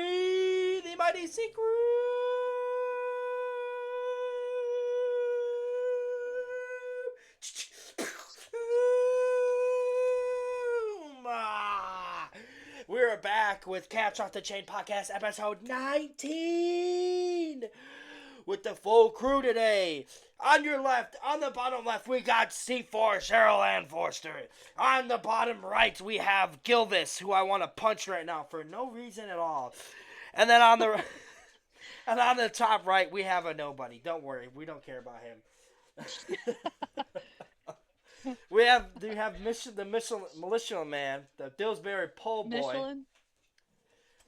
the mighty Sucram We're back with Catch Off the Chain Podcast, episode 19, with the full crew today. On your left, on the bottom left, we got C4, Cheryl Ann Forster. On the bottom right, we have Gilvis, who I want to punch right now for no reason at all. And then on the and on the top right, we have a nobody. Don't worry, we don't care about him. We have the militia man, the Dillsbury pole boy, Michelin?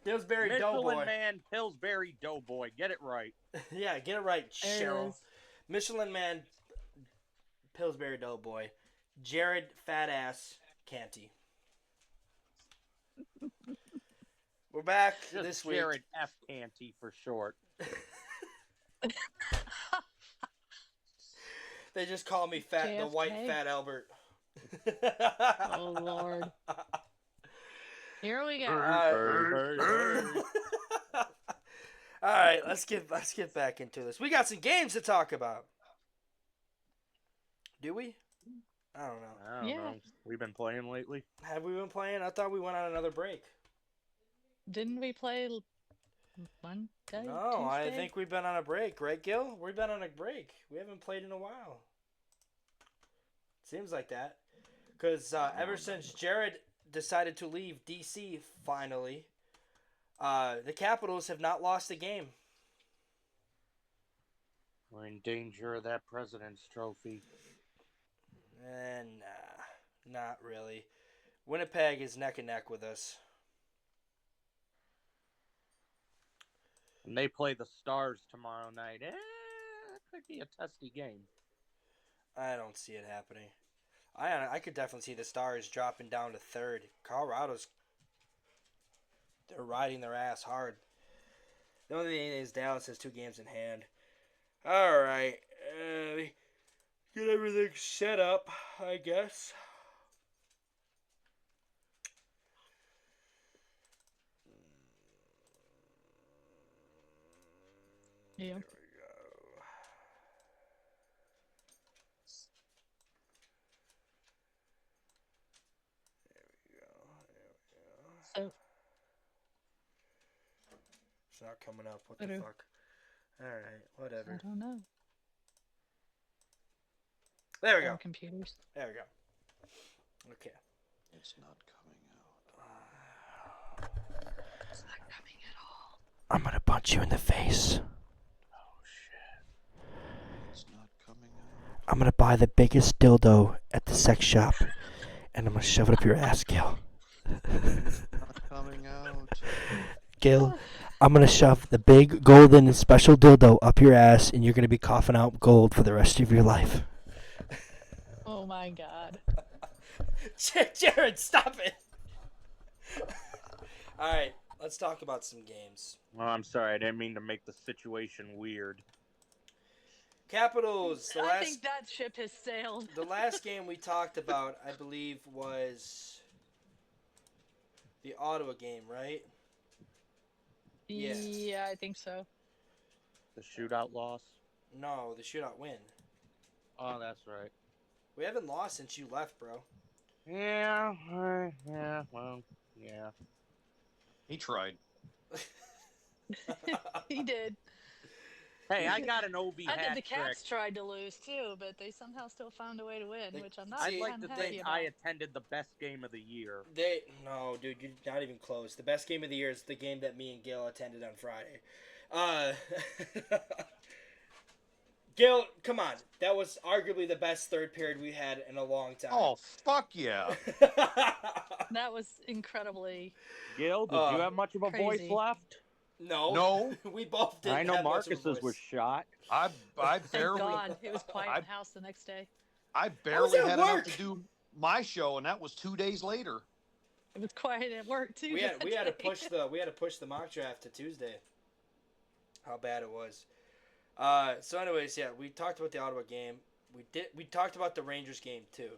Dillsbury Michelin doughboy. Man, Pillsbury Doughboy. Get it right. Yeah, get it right, There it Cheryl. is. Michelin man, Pillsbury doughboy, Jared fat ass Canty. We're back Just this week. Jared F. Canty for short. They just call me fat, the JFK? white fat Albert. Oh, Lord. Here we go. All right, let's get back into this. We got some games to talk about. Do we? I don't know. I don't know. We've been playing lately. Have we been playing? I thought we went on another break. Didn't we play Monday? No, I Tuesday? think we've been on a break, right, Gil? We've been on a break. We haven't played in a while. Seems like that. Because ever since Jared decided to leave DC finally, the Capitals have not lost a game. We're in danger of that President's Trophy. And not really. Winnipeg is neck and neck with us. And they play the Stars tomorrow night. It could be a testy game. I don't see it happening. I could definitely see the Stars dropping down to third. They're riding their ass hard. The only thing is Dallas has 2 games in hand. All right, get everything set up, I guess. Yeah. There we go. So, It's not coming up. What the Hello. fuck? Alright, whatever. I don't know. There we go. Our computers. There we go. Okay. It's not coming out. It's not coming at all. I'm gonna punch you in the face. Oh shit. It's not coming out. I'm gonna buy the biggest dildo at the sex shop, and I'm gonna shove it up your ass, Gil. It's not coming out. Gil, I'm gonna shove the big golden special dildo up your ass, and you're gonna be coughing out gold for the rest of your life. Oh, my God. Jared, stop it! Alright, let's talk about some games. Well, I'm sorry. I didn't mean to make the situation weird. Capitals, I think that ship has sailed. the last game we talked about, I believe, was the Ottawa game, right? Yeah. Yeah, I think so. The shootout loss. No, the shootout win. Oh, that's right. We haven't lost since you left, bro. Yeah. Well, yeah. He tried. He did. Hey, I got an OB I hat think the trick. Cats tried to lose, too, but they somehow still found a way to win, which I'm not See, I'd like to happy think about. I attended the best game of the year. No, dude, you're not even close. The best game of the year is the game that me and Gil attended on Friday. Gil, come on. That was arguably the best third period we had in a long time. Oh fuck yeah. That was incredibly... Gil, did you have much of a voice crazy. left? No. No. We both didn't I know have much of a Marcus's voice. was shot. I Thank barely God. It was quiet in the house the next day. I was barely at had work. enough to do my show, and that was 2 days later. It was quiet at work, too. We had to that day. push the mock draft to Tuesday. How bad it was. So anyways, yeah, we talked about the Ottawa game. We talked about the Rangers game too.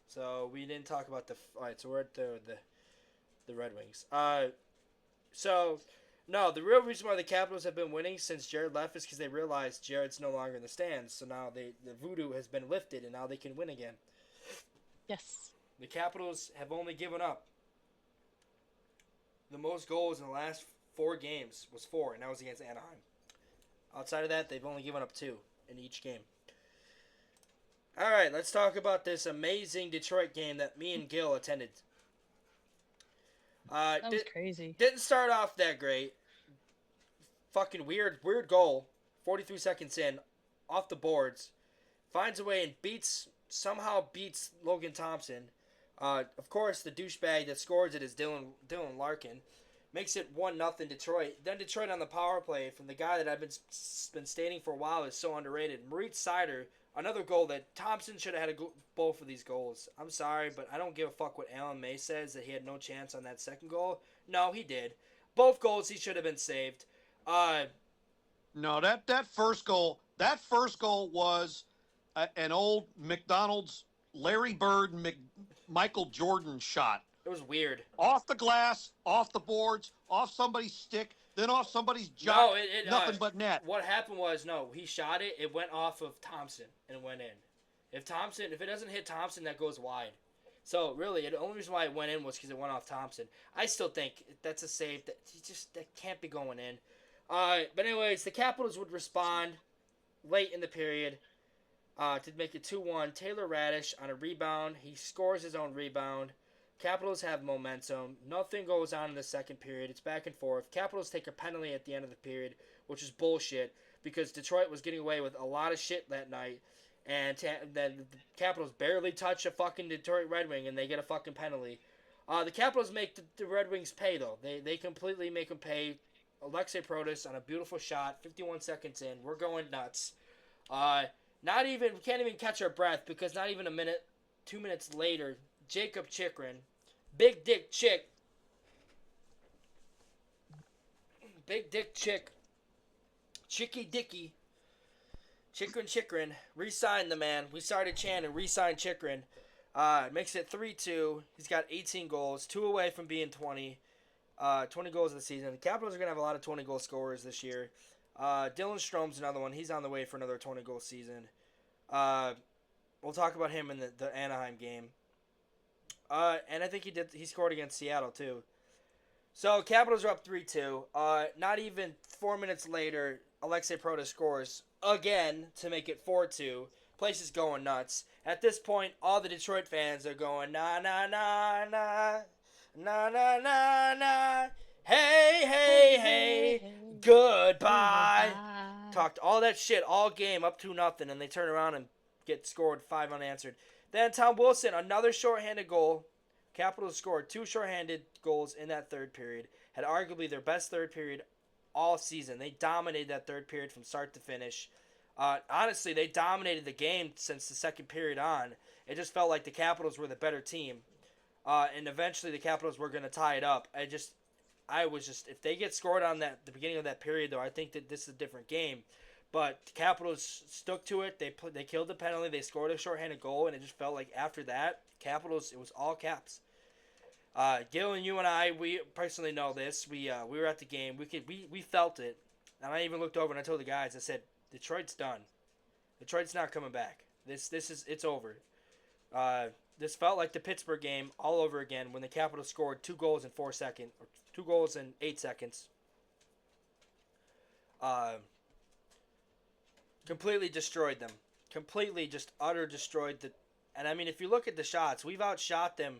So we didn't talk about the. All right, so we're at the Red Wings. So No, the real reason why the Capitals have been winning since Jared left is because they realized Jared's no longer in the stands. So now the voodoo has been lifted, and now they can win again. Yes. The Capitals have only given up the most goals in the last 4 games was 4, and that was against Anaheim. Outside of that, they've only given up 2 in each game. All right, let's talk about this amazing Detroit game that me and Gil attended. That was crazy. Didn't start off that great. Fucking weird goal. 43 seconds in, off the boards, finds a way and somehow beats Logan Thompson. Of course, the douchebag that scores it is Dylan Larkin. Makes it 1-0 Detroit. Then Detroit on the power play from the guy that I've been stating for a while is so underrated. Moritz Seider, another goal that Thompson should have had both of these goals. I'm sorry, but I don't give a fuck what Alan May says that he had no chance on that second goal. No, he did. Both goals he should have been saved. No, that first goal was an old McDonald's Larry Bird Michael Jordan shot. It was weird. Off the glass, off the boards, off somebody's stick, then off somebody's jock. No, nothing but net. What happened was, he shot it. It went off of Thompson and went in. If it doesn't hit Thompson, that goes wide. So really, the only reason why it went in was because it went off Thompson. I still think that's a save that can't be going in. But anyways, the Capitals would respond late in the period to make it 2-1. Taylor Radish on a rebound. He scores his own rebound. Capitals have momentum. Nothing goes on in the second period. It's back and forth. Capitals take a penalty at the end of the period, which is bullshit because Detroit was getting away with a lot of shit that night. And then the Capitals barely touch a fucking Detroit Red Wing, and they get a fucking penalty. The Capitals make the Red Wings pay, though. They completely make them pay. Alexei Protas on a beautiful shot, 51 seconds in. We're going nuts. We can't even catch our breath because not even 2 minutes later, Jacob Chikrin, Big Dick Chick, Chicky Dicky, Chikrin, re-signed the man. We started chanting, re-signed Chikrin. Makes it 3-2. He's got 18 goals, 2 away from being 20. 20 goals in the season. The Capitals are going to have a lot of 20-goal scorers this year. Dylan Strom's another one. He's on the way for another 20-goal season. We'll talk about him in the Anaheim game. And I think he scored against Seattle, too. So, Capitals are up 3-2. Not even 4 minutes later, Alexei Protas scores again to make it 4-2. Place is going nuts. At this point, all the Detroit fans are going, na, na, na, na. Na na na na, hey, goodbye. Talked all that shit all game up to nothing, and they turn around and get scored 5 unanswered. Then Tom Wilson, another shorthanded goal. Capitals scored 2 shorthanded goals in that third period. Had arguably their best third period all season. They dominated that third period from start to finish. Honestly, they dominated the game since the second period on. It just felt like the Capitals were the better team. And eventually the Capitals were going to tie it up. If they get scored on the beginning of that period, though, I think that this is a different game. But the Capitals stuck to it. They killed the penalty. They scored a shorthanded goal, and it just felt like after that, Capitals, it was all caps. Gil and you and I, we personally know this. We were at the game. We felt it. And I even looked over and I told the guys, I said, Detroit's done. Detroit's not coming back. It's over. This felt like the Pittsburgh game all over again when the Capitals scored 2 goals in 4 seconds, or 2 goals in 8 seconds. Completely destroyed them. Completely just utter destroyed the. And I mean, if you look at the shots, we've outshot them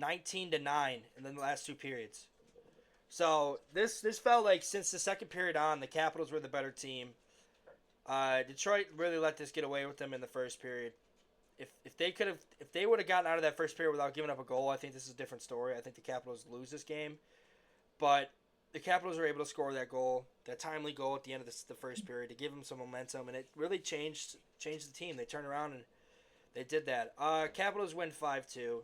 19-9 in the last 2 periods. So this felt like since the second period on, the Capitals were the better team. Detroit really let this get away with them in the first period. If they would have gotten out of that first period without giving up a goal, I think this is a different story. I think the Capitals lose this game, but the Capitals were able to score that goal, that timely goal at the end of the first period to give them some momentum, and it really changed the team. They turned around and they did that. Capitals win 5-2.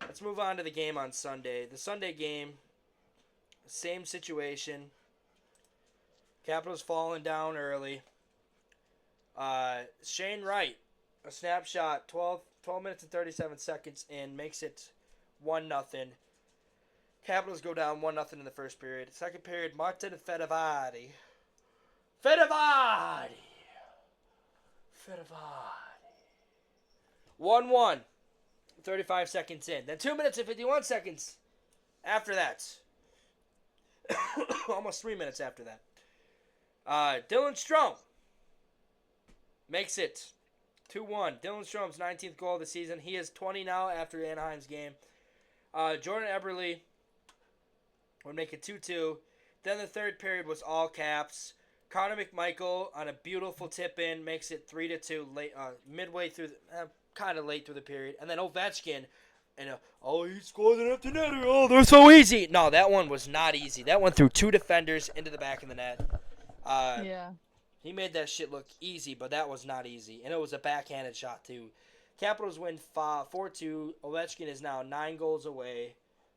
Let's move on to the game on Sunday. The Sunday game, same situation. Capitals falling down early. Shane Wright, a snapshot, 12 minutes and 37 seconds in, makes it 1-0. Capitals go down 1-0 in the first period. Second period, Martin Fedevadi. Fedevadi! 1-1. 35 seconds in. Then 2 minutes and 51 seconds after that. Almost 3 minutes after that. Dylan Strome makes it 2-1. Dylan Strome's 19th goal of the season. He is 20 now after Anaheim's game. Jordan Eberle would make it 2-2. Then the third period was all caps. Connor McMichael on a beautiful tip-in makes it 3-2 late, midway through, kind of late through the period. And then Ovechkin, and he scores an empty netter. Oh, they're so easy. No, that one was not easy. That went through 2 defenders into the back of the net. Yeah. He made that shit look easy, but that was not easy. And it was a backhanded shot, too. Capitals win 4-2. Ovechkin is now 9 goals away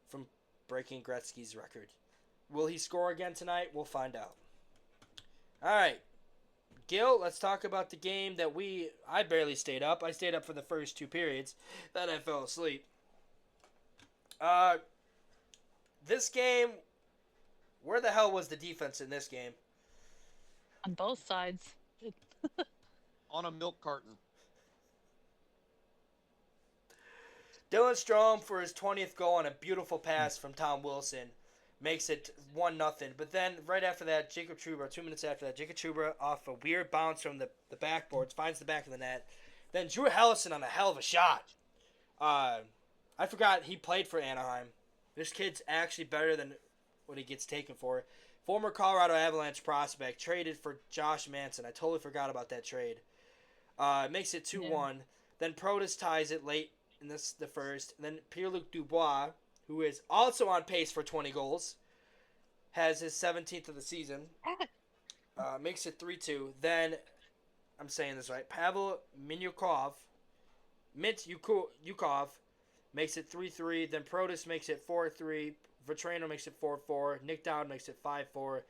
from breaking Gretzky's record. Will he score again tonight? We'll find out. All right. Gil, let's talk about the game that I barely stayed up. I stayed up for the first 2 periods. Then I fell asleep. This game, where the hell was the defense in this game? On both sides. On a milk carton. Dylan Strome for his 20th goal on a beautiful pass from Tom Wilson makes it 1-0. But then right after that, Jacob Trouba, 2 minutes after that, Jacob Trouba off a weird bounce from the backboards, finds the back of the net. Then Drew Hellison on a hell of a shot. I forgot he played for Anaheim. This kid's actually better than what he gets taken for. Former Colorado Avalanche prospect, traded for Josh Manson. I totally forgot about that trade. Makes it 2-1. Yeah. Then Protas ties it late in the first. And then Pierre-Luc Dubois, who is also on pace for 20 goals, has his 17th of the season. Makes it 3-2. Then, I'm saying this right, Pavel Mintyukov makes it 3-3. Then Protas makes it 4-3. Vetrano makes it 4-4. Nick Dowd makes it 5-4.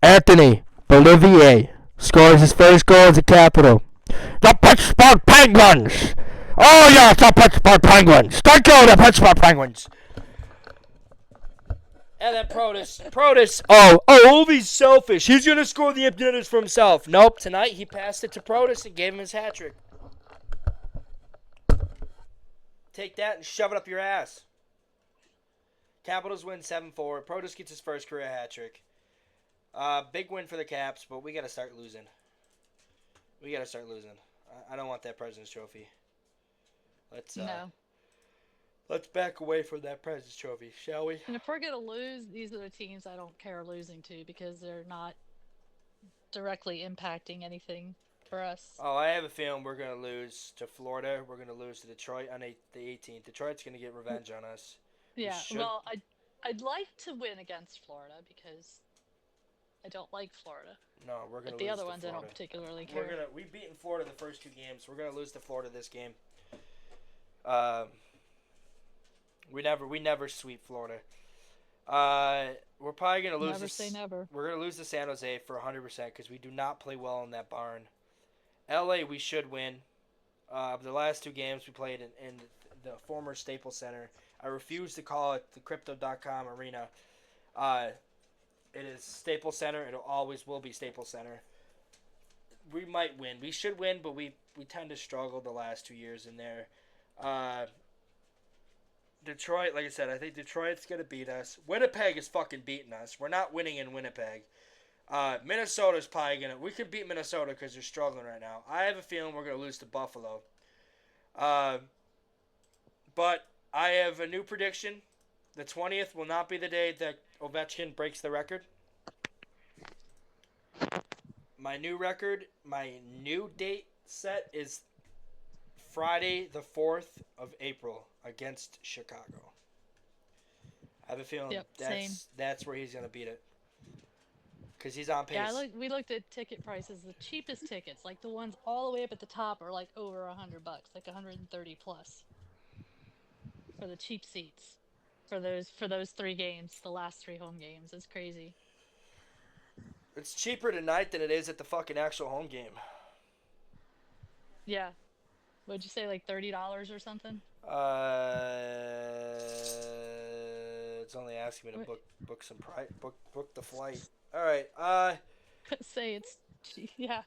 Anthony Bolivier scores his first goal as a Capital. The Pittsburgh Penguins! Oh yes, the Pittsburgh Penguins! Thank you, the Pittsburgh Penguins! And then Protas, he's selfish. He's going to score the empty netters for himself. Nope, tonight he passed it to Protas and gave him his hat trick. Take that and shove it up your ass. Capitals win 7-4. Protas gets his first career hat trick. Big win for the Caps, but we got to start losing. I don't want that President's Trophy. Let's back away from that President's Trophy, shall we? And if we're going to lose, these are the teams I don't care losing to because they're not directly impacting anything for us. Oh, I have a feeling we're going to lose to Florida. We're going to lose to Detroit on the 18th. Detroit's going to get revenge on us. Yeah, well, I'd like to win against Florida because I don't like Florida. No, we're going to lose to Florida. But the other ones I don't particularly care. We've beaten Florida the first 2 games. We're going to lose to Florida this game. We never sweep Florida. We're probably going to lose. Never say never. We're going to lose to San Jose for 100% because we do not play well in that barn. LA, we should win. The last 2 games we played in the former Staples Center. I refuse to call it the Crypto.com Arena. It is Staples Center. It always will be Staples Center. We might win. We should win, but we tend to struggle the last 2 years in there. Detroit, like I said, I think Detroit's going to beat us. Winnipeg is fucking beating us. We're not winning in Winnipeg. Minnesota's probably going to... We could beat Minnesota because they're struggling right now. I have a feeling we're going to lose to Buffalo. But I have a new prediction. The 20th will not be the day that Ovechkin breaks the record. My new date set is Friday the 4th of April against Chicago. I have a feeling that's where he's going to beat it. Because he's on pace. Yeah, we looked at ticket prices. The cheapest tickets, like the ones all the way up at the top, are like over $100, like 130 plus. For the cheap seats. For those 3 games, the last 3 home games. It's crazy. It's cheaper tonight than it is at the fucking actual home game. Yeah. What'd you say, like $30 or something? It's only asking me to What? book some book the flight. All right. Say it's yeah.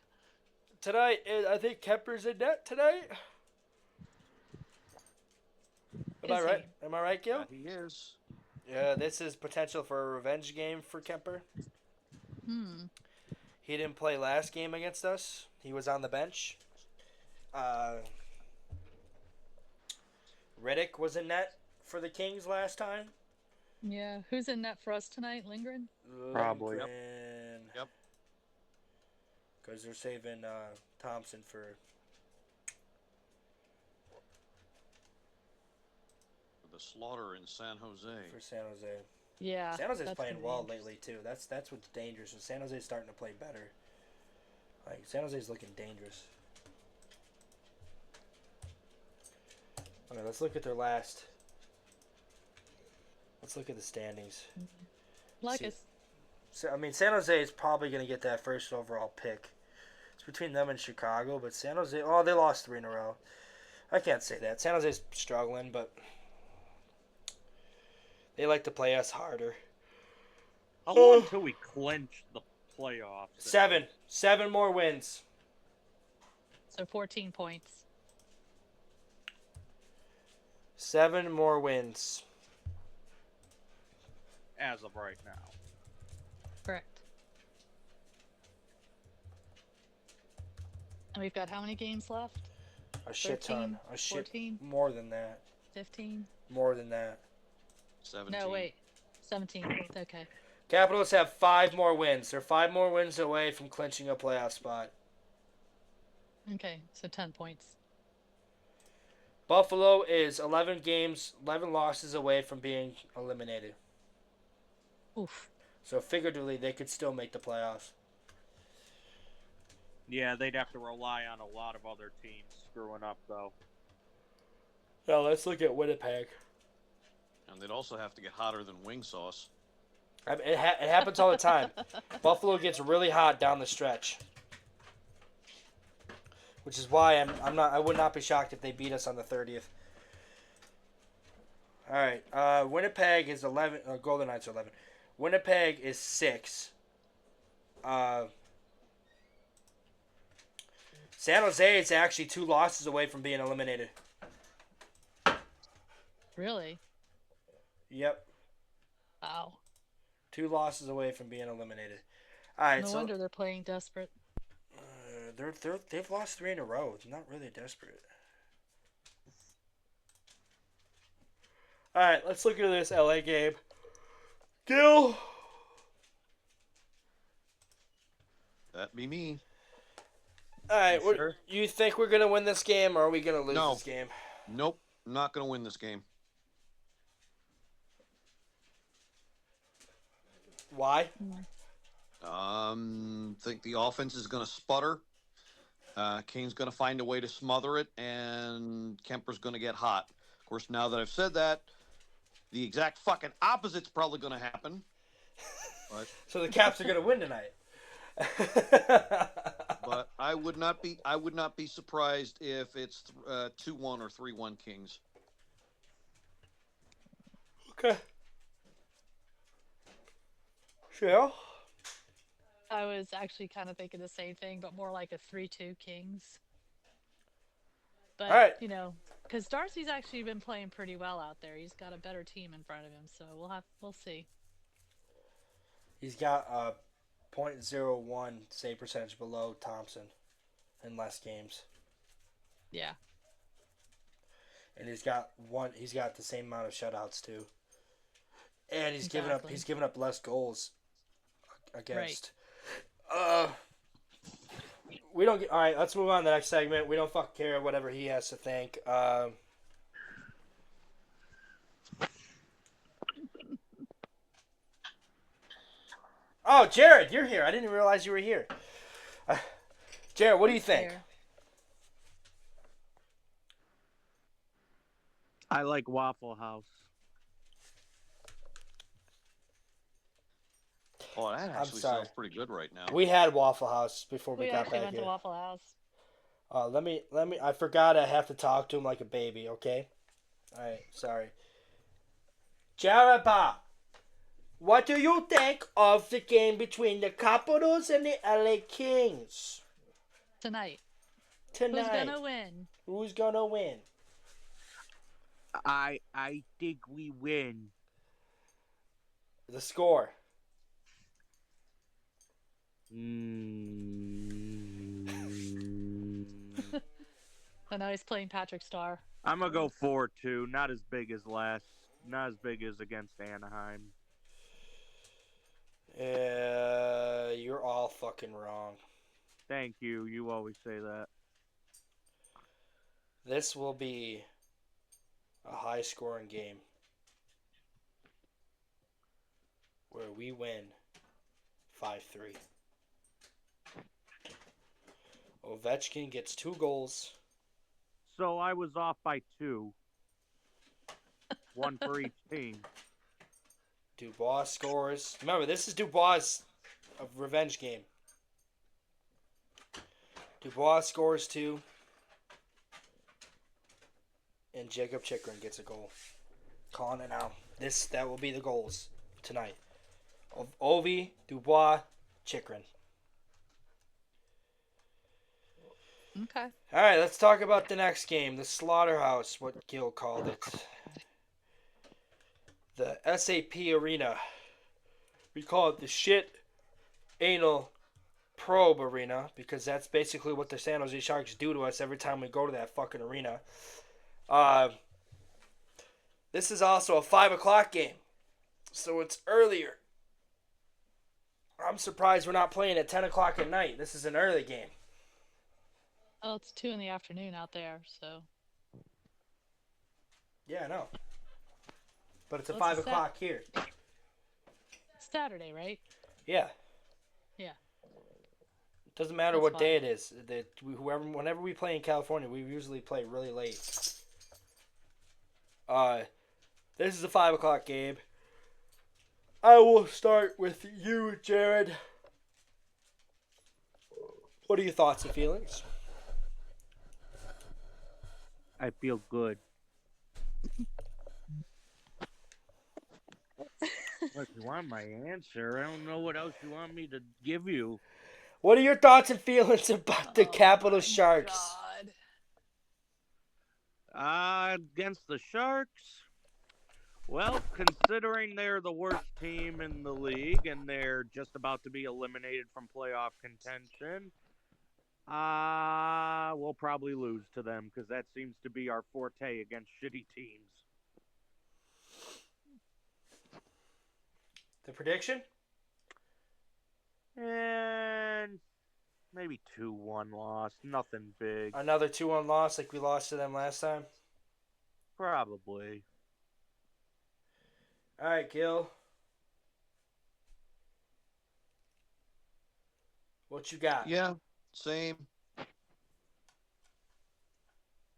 Tonight I think Kemper's in net tonight. Am I Is right? he? Am I right, Gil? That he is. Yeah, this is potential for a revenge game for Kemper. Hmm. He didn't play last game against us. He was on the bench. Riddick was in net for the Kings last time. Yeah. Who's in net for us tonight? Lindgren? Probably. Lindgren. Yep. Because they're saving Thompson for The slaughter in San Jose. San Jose. Yeah. San Jose's that's playing gonna be well interesting. lately too. That's what's dangerous. San Jose's starting to play better. Like San Jose's looking dangerous. Okay, let's look at their last. Let's look at the standings. Like See- us. So, I mean, San Jose is probably going to get that first overall pick. It's between them and Chicago, but San Jose, oh, they lost 3 in a row. I can't say that. San Jose's struggling, but they like to play us harder. How long until we clinch the playoffs? 7 more wins. So 14 points. 7 more wins. As of right now. Correct. And we've got how many games left? A shit 13, ton. A shit 14? more than that. 15? More than that. 17. No, wait. 17. Okay. Capitals have 5 more wins. They're 5 more wins away from clinching a playoff spot. Okay. So 10 points. Buffalo is 11 losses away from being eliminated. Oof. So figuratively, they could still make the playoffs. Yeah, they'd have to rely on a lot of other teams screwing up, though. Now let's look at Winnipeg. And they'd also have to get hotter than wing sauce. I mean, it happens all the time. Buffalo gets really hot down the stretch, which is why I would not be shocked if they beat us on the 30th. All right, Winnipeg is 11. Golden Knights are 11. Winnipeg is 6. San Jose is actually 2 losses away from being eliminated. Really? Yep, Wow. 2 losses away from being eliminated. All right, No wonder they're playing desperate. they've lost 3 in a row. It's not really desperate. All right, let's look at this LA game. Gil. That'd be me. All right, You sure? you think we're gonna win this game, or are we gonna lose No. this game? Nope. Not going to win this game. Why? Think the offense is going to sputter. Kane's going to find a way to smother it, and Kemper's going to get hot. Of course, now that I've said that, the exact fucking opposite's probably going to happen. But So the Caps are gonna win tonight. but I would not be surprised if it's 2-1 or 3-1 Kings. Okay. Sure. I was actually kind of thinking the same thing, but more like a 3-2 Kings. But, All right. you know, because Darcy's actually been playing pretty well out there. He's got a better team in front of him, so we'll see. He's got a .01 save percentage below Thompson in less games, Yeah. and he's got the same amount of shutouts too, and he's Exactly. given up less goals against. We don't get. All right, let's move on to the next segment. We don't fucking care whatever he has to think. Oh, Jared, you're here. I didn't even realize you were here. Jared, what do you think? Fair. I like Waffle House. Oh, that actually sorry. sounds pretty good right now. We had Waffle House before we We got actually back went here. to Waffle House. Let me. I forgot I have to talk to him like a baby. Okay. All right. Sorry. Jared Bob, what do you think of the game between the Capitals and the LA Kings Tonight. tonight? Who's gonna win? Who's gonna win? I think we win. The score. I know he's playing Patrick Starr. I'm gonna go 4-2. Not as big as last. Not as big as against Anaheim. You're all fucking wrong. Thank you. You always say that. This will be a high-scoring game where we win 5-3. Ovechkin gets 2 goals. So I was off by 2. 1 for each team. Dubois scores. Remember, this is Dubois' revenge game. Dubois scores 2. And Jacob Chikrin gets a goal. Calling it now. That will be the goals tonight. Ovi, Dubois, Chikrin. Okay. All right, let's talk about the next game. The Slaughterhouse, what Gil called it. The SAP Arena. We call it the Shit Anal Probe Arena because that's basically what the San Jose Sharks do to us every time we go to that fucking arena. This is also a 5 o'clock game, so it's earlier. I'm surprised we're not playing at 10 o'clock at night. This is an early game. Oh, it's 2 in the afternoon out there, so. Yeah, I know. But it's a Well, 5 it's a o'clock here. It's Saturday, right? Yeah. Yeah. Doesn't matter That's what fine. day it is. Whenever we play in California, we usually play really late. This is a 5 o'clock game. I will start with you, Jared. What are your thoughts and feelings? I feel good. Look, you want my answer? I don't know what else you want me to give you. What are your thoughts and feelings about the Capital Sharks? God. Against the Sharks? Well, considering they're the worst team in the league and they're just about to be eliminated from playoff contention, we'll probably lose to them because that seems to be our forte against shitty teams. The prediction? And maybe 2-1 loss. Nothing big. Another 2-1 loss like we lost to them last time? Probably. All right, Gil. What you got? Yeah, same.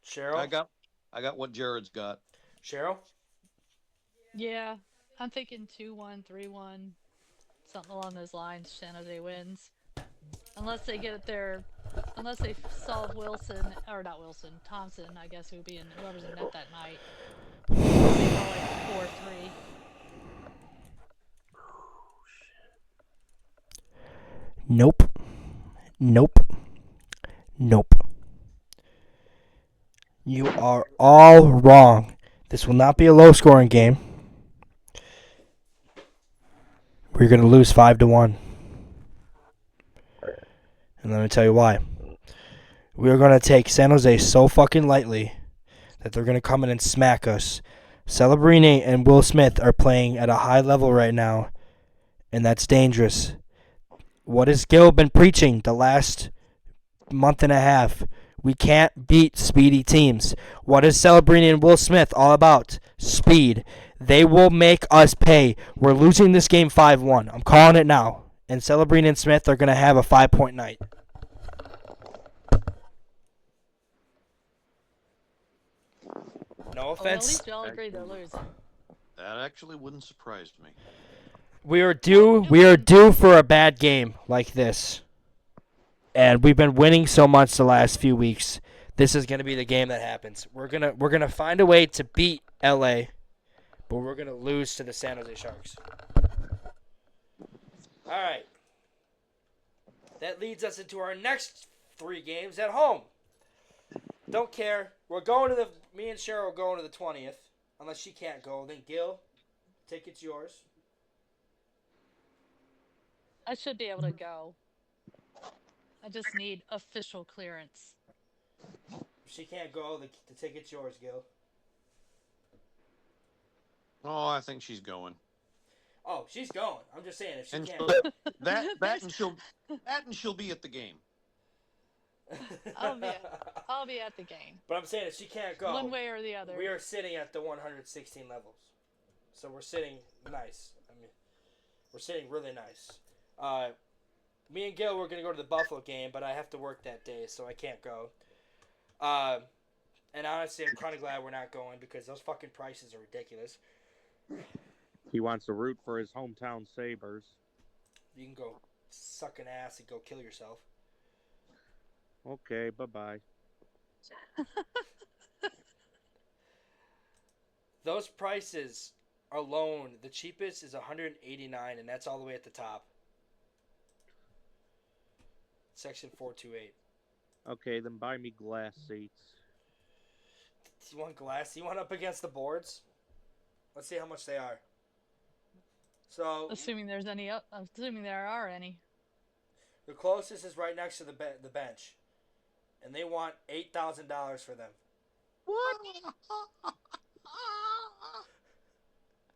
Cheryl? I got what Jared's got. Cheryl? Yeah. I'm thinking 2-1, 3-1. Something along those lines. San Jose wins. Unless they solve Wilson, or not Wilson, Thompson, I guess, who would be in whoever's in net that night. Maybe go like 4-3. Nope. Nope. Nope. You are all wrong. This will not be a low-scoring game. We're going to lose 5-1. And let me tell you why. We are going to take San Jose so fucking lightly that they're going to come in and smack us. Celebrini and Will Smith are playing at a high level right now, and that's dangerous. What has Gil been preaching the last month and a half? We can't beat speedy teams. What is Celebrini and Will Smith all about? Speed. They will make us pay. We're losing this game 5-1. I'm calling it now. And Celebrini and Smith are going to have a 5-point night. No Well, at offense. least we all agree they're losing. That actually wouldn't surprise me. We are due for a bad game like this. and we've been winning so much the last few weeks. This is gonna be the game that happens. We're gonna find a way to beat LA, but we're gonna lose to the San Jose Sharks. All right. That leads us into our next 3 games at home. Don't care. We're going to me and Cheryl are going to the 20th. Unless she can't go. Then Gil, ticket's yours. I should be able to go. I just need official clearance. If she can't go, the ticket's yours, Gil. Oh, I think she's going. Oh, she's going. I'm just saying if she And can't she'll- go. that and she'll be at the game. I'll be at the game. But I'm saying if she can't go, One way or the other. we are sitting at the 116 levels. So we're sitting nice. I mean, we're sitting really nice. Me and Gil were going to go to the Buffalo game, but I have to work that day, so I can't go. And honestly, I'm kind of glad we're not going because those fucking prices are ridiculous. He wants to root for his hometown Sabres. You can go suck an ass and go kill yourself. Okay, bye-bye. Those prices alone, the cheapest is $189, and that's all the way at the top. Section 428. Okay, then buy me glass seats. Do you want glass? You want up against the boards? Let's see how much they are. So Assuming there are any. the closest is right next to the bench, and they want $8,000 for them. What?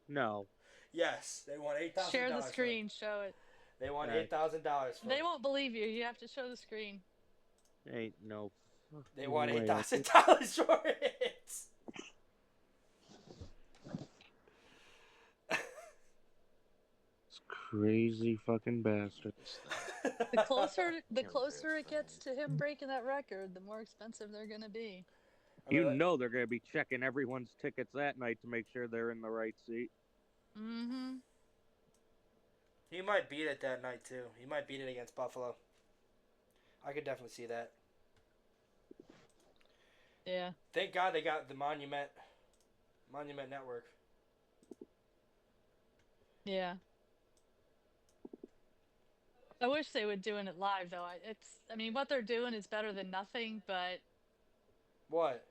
No. Yes, they want $8,000. Share the screen. Show it. They want Right. $8,000 for They them. won't believe you. You have to show the screen. Ain't no. They want way. $8,000 for it. Crazy fucking bastards. The closer it gets to him breaking that record, the more expensive they're gonna be. You know they're going to be checking everyone's tickets that night to make sure they're in the right seat. Mm-hmm. He might beat it that night too. He might beat it against Buffalo. I could definitely see that. Yeah. Thank God they got the Monument Network. Yeah. I wish they would doing it live though. I mean, what they're doing is better than nothing, but What?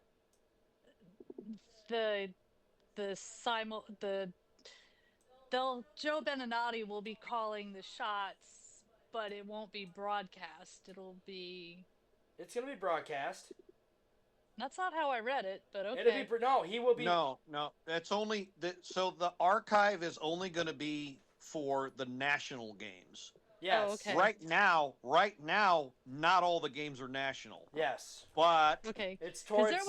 Joe Beninati will be calling the shots, but it won't be broadcast. It's gonna be broadcast. That's not how I read it, but okay. It'll be no. He will be. No, that's only so the archive is only going to be for the national games. Yes. Oh, okay. Right now, not all the games are national, Yes. but Okay. It's Because towards.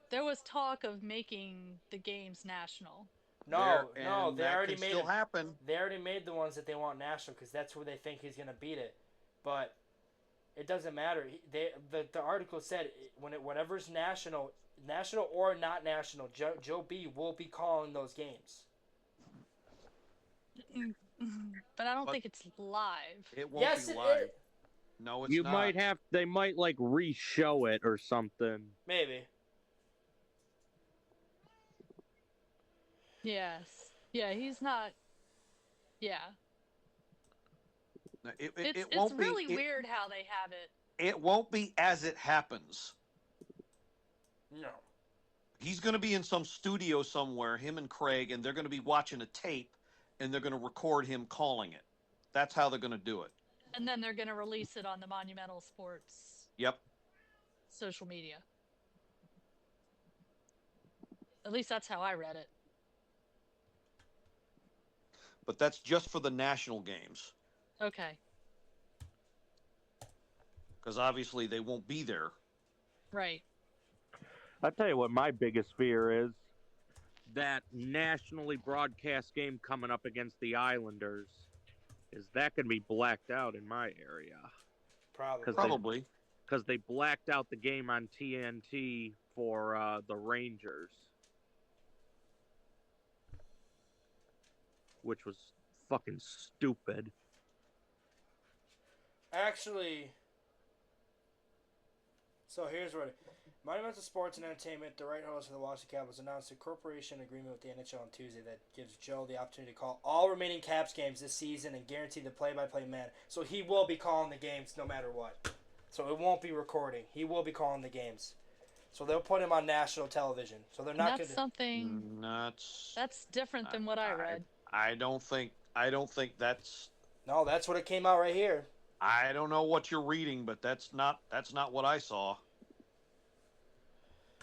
there was talk of making the games national. No, there- no. and They that already can made still it. happen. They already made the ones that they want national because that's where they think he's gonna beat it. But it doesn't matter. The article said whatever's national or not national, Joe B will be calling those games. But I don't But- think it's live. It won't Yes, be it live. is. No, it's You not. they might like re-show it or something. Maybe. Yes. Yeah, he's not. Yeah. It It's won't really be. weird how they have it. It won't be as it happens. No. He's going to be in some studio somewhere, him and Craig, and they're going to be watching a tape, and they're going to record him calling it. That's how they're going to do it. And then they're going to release it on the Monumental Sports Yep. social media. At least that's how I read it. But that's just for the national games, Okay. because obviously they won't be there. Right. I'll tell you what my biggest fear is. That nationally broadcast game coming up against the Islanders. Is that going to be blacked out in my area? Probably. Probably. Because they blacked out the game on TNT for the Rangers. Which was fucking stupid. Actually, so here's what. Monumental Sports and Entertainment, the right host of the Washington Capitals, announced a cooperation agreement with the NHL on Tuesday that gives Joe the opportunity to call all remaining Caps games this season and guarantee the play-by-play man. So he will be calling the games no matter what. So it won't be recording. He will be calling the games. So they'll put him on national television. So they're not That's going to. something that's different than what I read. I don't think that's. No, that's what it came out right here. I don't know what you're reading, but that's not what I saw.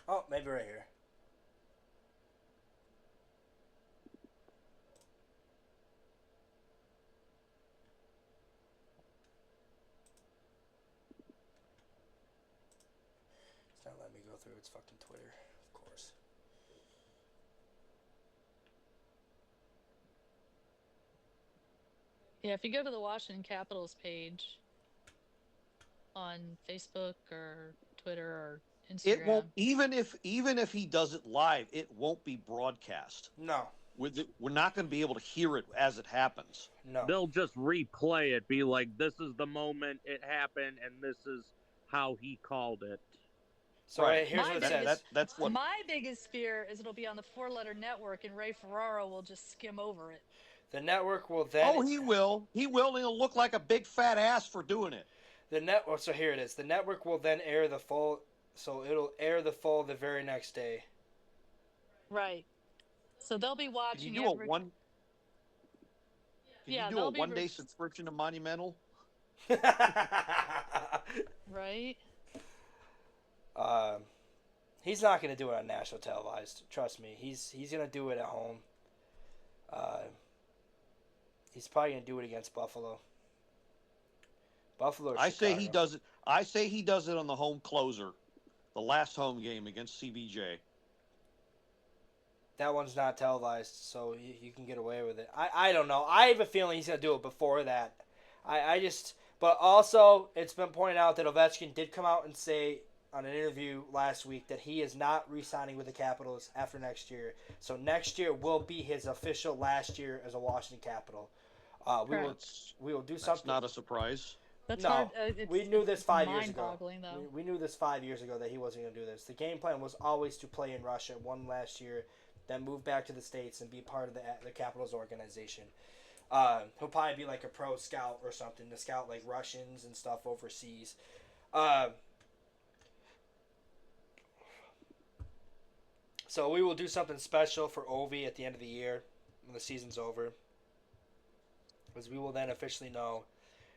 Oh, maybe right here. It's not letting me go through its fucking Twitter, of course. Yeah, if you go to the Washington Capitals page on Facebook or Twitter or Instagram, It won't, even if he does it live, it won't be broadcast. No. We're not going to be able to hear it as it happens. No. They'll just replay it, be like, this is the moment it happened, and this is how he called it. So Right. here's what it says. That's what. my biggest fear is it'll be on the 4-letter network and Ray Ferraro will just skim over it. The network will then. Oh, he will. He will. And he'll look like a big fat ass for doing it. So here it is. The network will then air the full. So it'll air the full the very next day. Right. So they'll be Can watching you do every... a one? Can Yeah, you do they'll a be 1-day subscription to Monumental? Right. He's not going to do it on national televised. Trust me. He's going to do it at home. He's probably going to do it against Buffalo. Buffalo. Or I say Chicago. he does it. I say he does it on the home closer, the last home game against CBJ. That one's not televised, so you can get away with it. I don't know. I have a feeling he's going to do it before that. But also, it's been pointed out that Ovechkin did come out and say on an interview last week that he is not re-signing with the Capitals after next year. So next year will be his official last year as a Washington Capital. We will do something. That's not a surprise. That's No, hard. we knew this 5 years ago. Mind-boggling, though. We knew this 5 years ago that he wasn't going to do this. The game plan was always to play in Russia, won last year, then move back to the States and be part of the Capitals organization. He'll probably be like a pro scout or something to scout like Russians and stuff overseas. So we will do something special for Ovi at the end of the year when the season's over. Because we will then officially know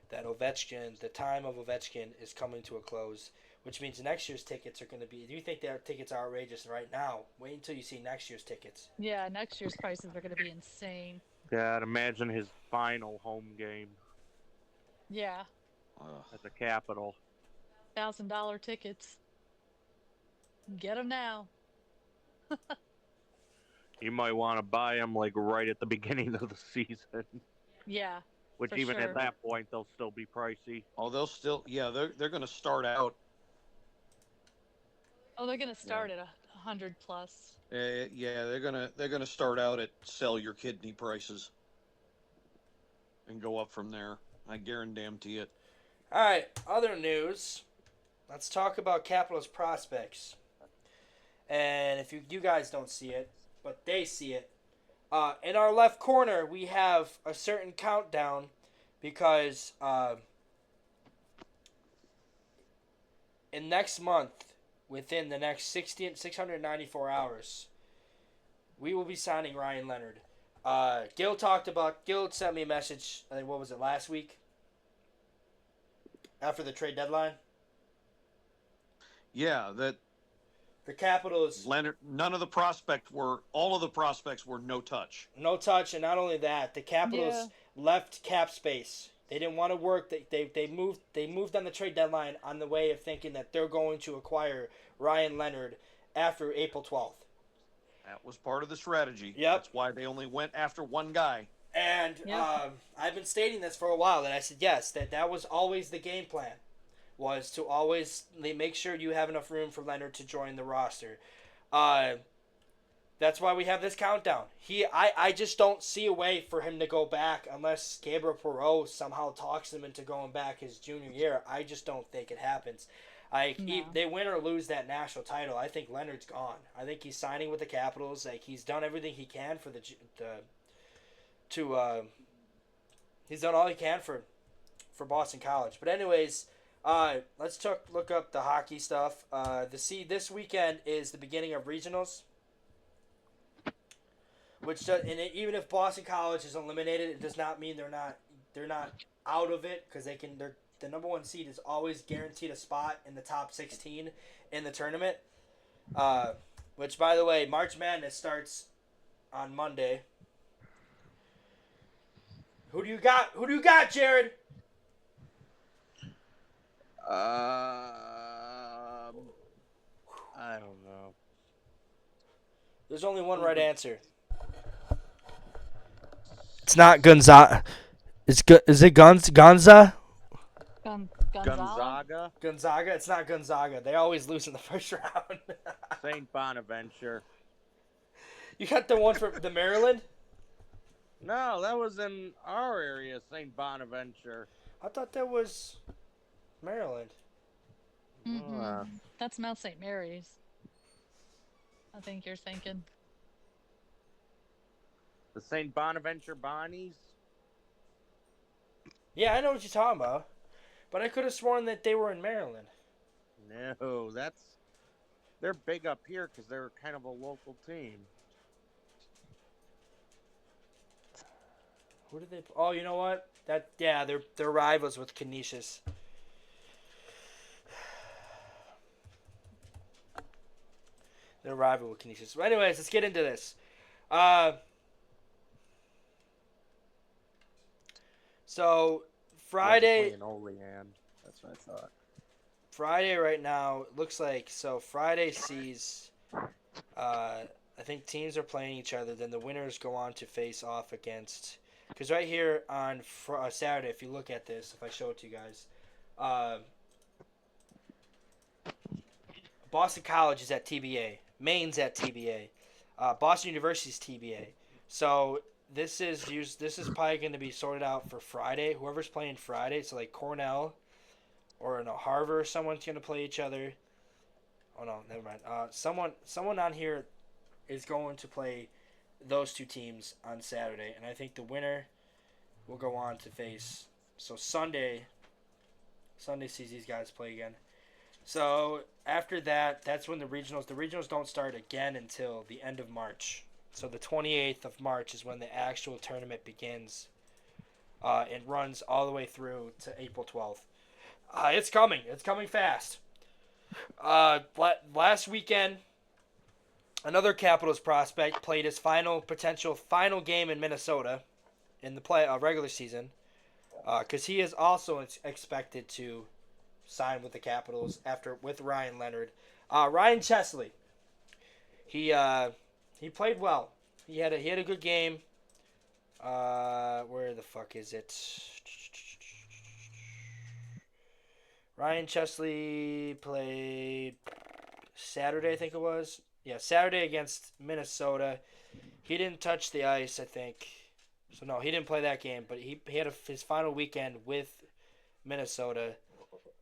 that Ovechkin, the time of Ovechkin is coming to a close, which means next year's tickets are going to be. Do you think their tickets are outrageous right now? Wait until you see next year's tickets. Yeah, next year's prices are going to be insane. Yeah, I'd imagine his final home game Yeah, at the Capitol. $1,000 tickets. Get them now. You might want to buy them like right at the beginning of the season, Yeah. which For even sure. at that point they'll still be pricey. Oh, they'll still. Yeah, they're going to start out. Oh, they're going to start at 100 plus. Yeah, they're gonna start out at sell your kidney prices, and go up from there. I guarantee it. All right, other news. Let's talk about Capitals prospects. And if you guys don't see it, but they see it. In our left corner, we have a certain countdown because in next month, within the next 694 hours, we will be signing Ryan Leonard. Gil sent me a message, I think, what was it, last week? After the trade deadline? Yeah, that The Capitals, Leonard. All of the prospects were no touch. no touch, and not only that, the Capitals left cap space. They didn't want to work. They moved on the trade deadline on the way of thinking that they're going to acquire Ryan Leonard after April 12th. That was part of the strategy. Yep. That's why they only went after one guy. And I've been stating this for a while, that I said yes, that was always the game plan, was to always make sure you have enough room for Leonard to join the roster. That's why we have this countdown. I just don't see a way for him to go back unless Gabriel Perreault somehow talks him into going back his junior year. I just don't think it happens. No. They win or lose that national title, I think Leonard's gone. I think he's signing with the Capitals. Like, he's done everything he can for he's done all he can for Boston College. But anyways, let's look up the hockey stuff. This weekend is the beginning of regionals. Even if Boston College is eliminated, it does not mean they're not out of it, because the number one seed is always guaranteed a spot in the top 16 in the tournament. Which, by the way, March Madness starts on Monday. Who do you got? Who do you got, Jared? I don't know. There's only one right answer. It's not Gonzaga. Is it Gonza? Gonzaga? Gonzaga? It's not Gonzaga. They always lose in the first round. St. Bonaventure. You got the one from the Maryland? No, that was in our area, St. Bonaventure. I thought that was Maryland. That's Mount St. Mary's. I think you're thinking. The St. Bonaventure Bonnies? Yeah, I know what you're talking about. But I could have sworn that they were in Maryland. No, they're big up here because they're kind of a local team. Who did they? Oh, you know what? They're rivals with Canisius. They're rival with Canisius. But anyways, let's get into this. So Friday. Playing Olean. That's what I thought. Friday right now looks like Friday sees. I think teams are playing each other. Then the winners go on to face off against. Because right here on Saturday, if you look at this, if I show it to you guys, Boston College is at TBA. Maine's at TBA. Boston University's TBA. So this is probably going to be sorted out for Friday. Whoever's playing Friday, so like Cornell or Harvard or someone's going to play each other. Oh no, never mind. Someone on here is going to play those two teams on Saturday, and I think the winner will go on to face. So Sunday sees these guys play again. So after that, that's when the regionals don't start again until the end of March. So the 28th of March is when the actual tournament begins. And runs all the way through to April 12th. It's coming. It's coming fast. Last weekend, another Capitals prospect played his final game in Minnesota in the regular season, because he is also expected to sign with the Capitals with Ryan Leonard. Ryan Chesley, he played well. He had a good game. Where the fuck is it? Ryan Chesley played Saturday, I think it was. Yeah, Saturday against Minnesota. He didn't touch the ice, I think. So no, he didn't play that game. But he had his final weekend with Minnesota.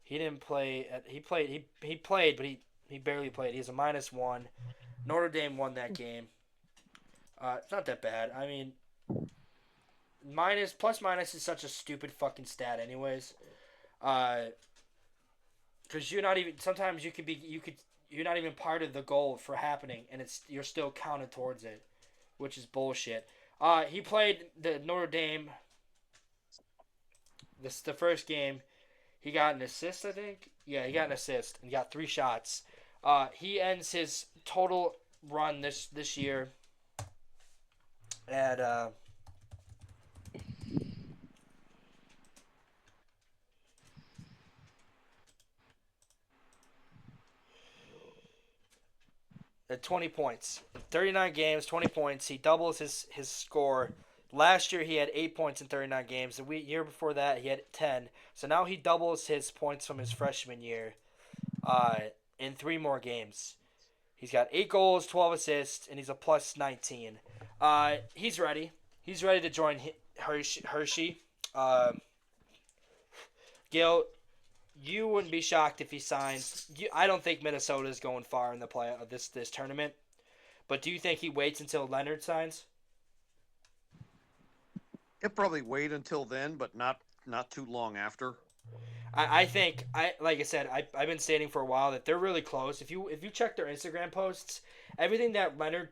He didn't play. He played, but he barely played. He's a -1. Notre Dame won that game. It's not that bad. I mean, plus minus is such a stupid fucking stat, anyways. Because you're not even. Sometimes you're not even part of the goal for happening, and you're still counted towards it, which is bullshit. He played the Notre Dame. The first game, he got an assist, I think. Yeah, he got an assist and got 3 shots. He ends his total run this year at at 20 points. 39 games, 20 points. He doubles his score. Last year he had 8 points in 39 games. The year before that he had 10. So now he doubles his points from his freshman year in 3 more games. He's got 8 goals, 12 assists, and he's a plus 19. He's ready. He's ready to join Hershey. Gil, you wouldn't be shocked if he signs. I don't think Minnesota is going far in the play of this tournament. But do you think he waits until Leonard signs? He'll probably wait until then, but not too long after. I think like I said, I've been stating for a while that they're really close. If you check their Instagram posts, everything that Leonard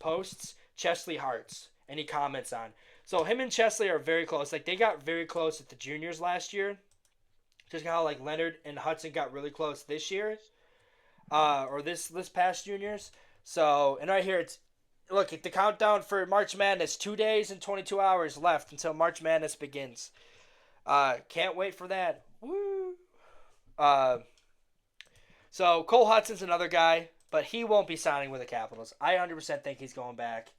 posts, Chesley hearts and he comments on. So him and Chesley are very close. Like they got very close at the juniors last year. Just how like Leonard and Hudson got really close this year, or this past juniors. So and right here it's look at the countdown for March Madness. 2 days and 22 hours left until March Madness begins. Can't wait for that. Woo. So Cole Hudson's another guy, but he won't be signing with the Capitals. I 100% think he's going back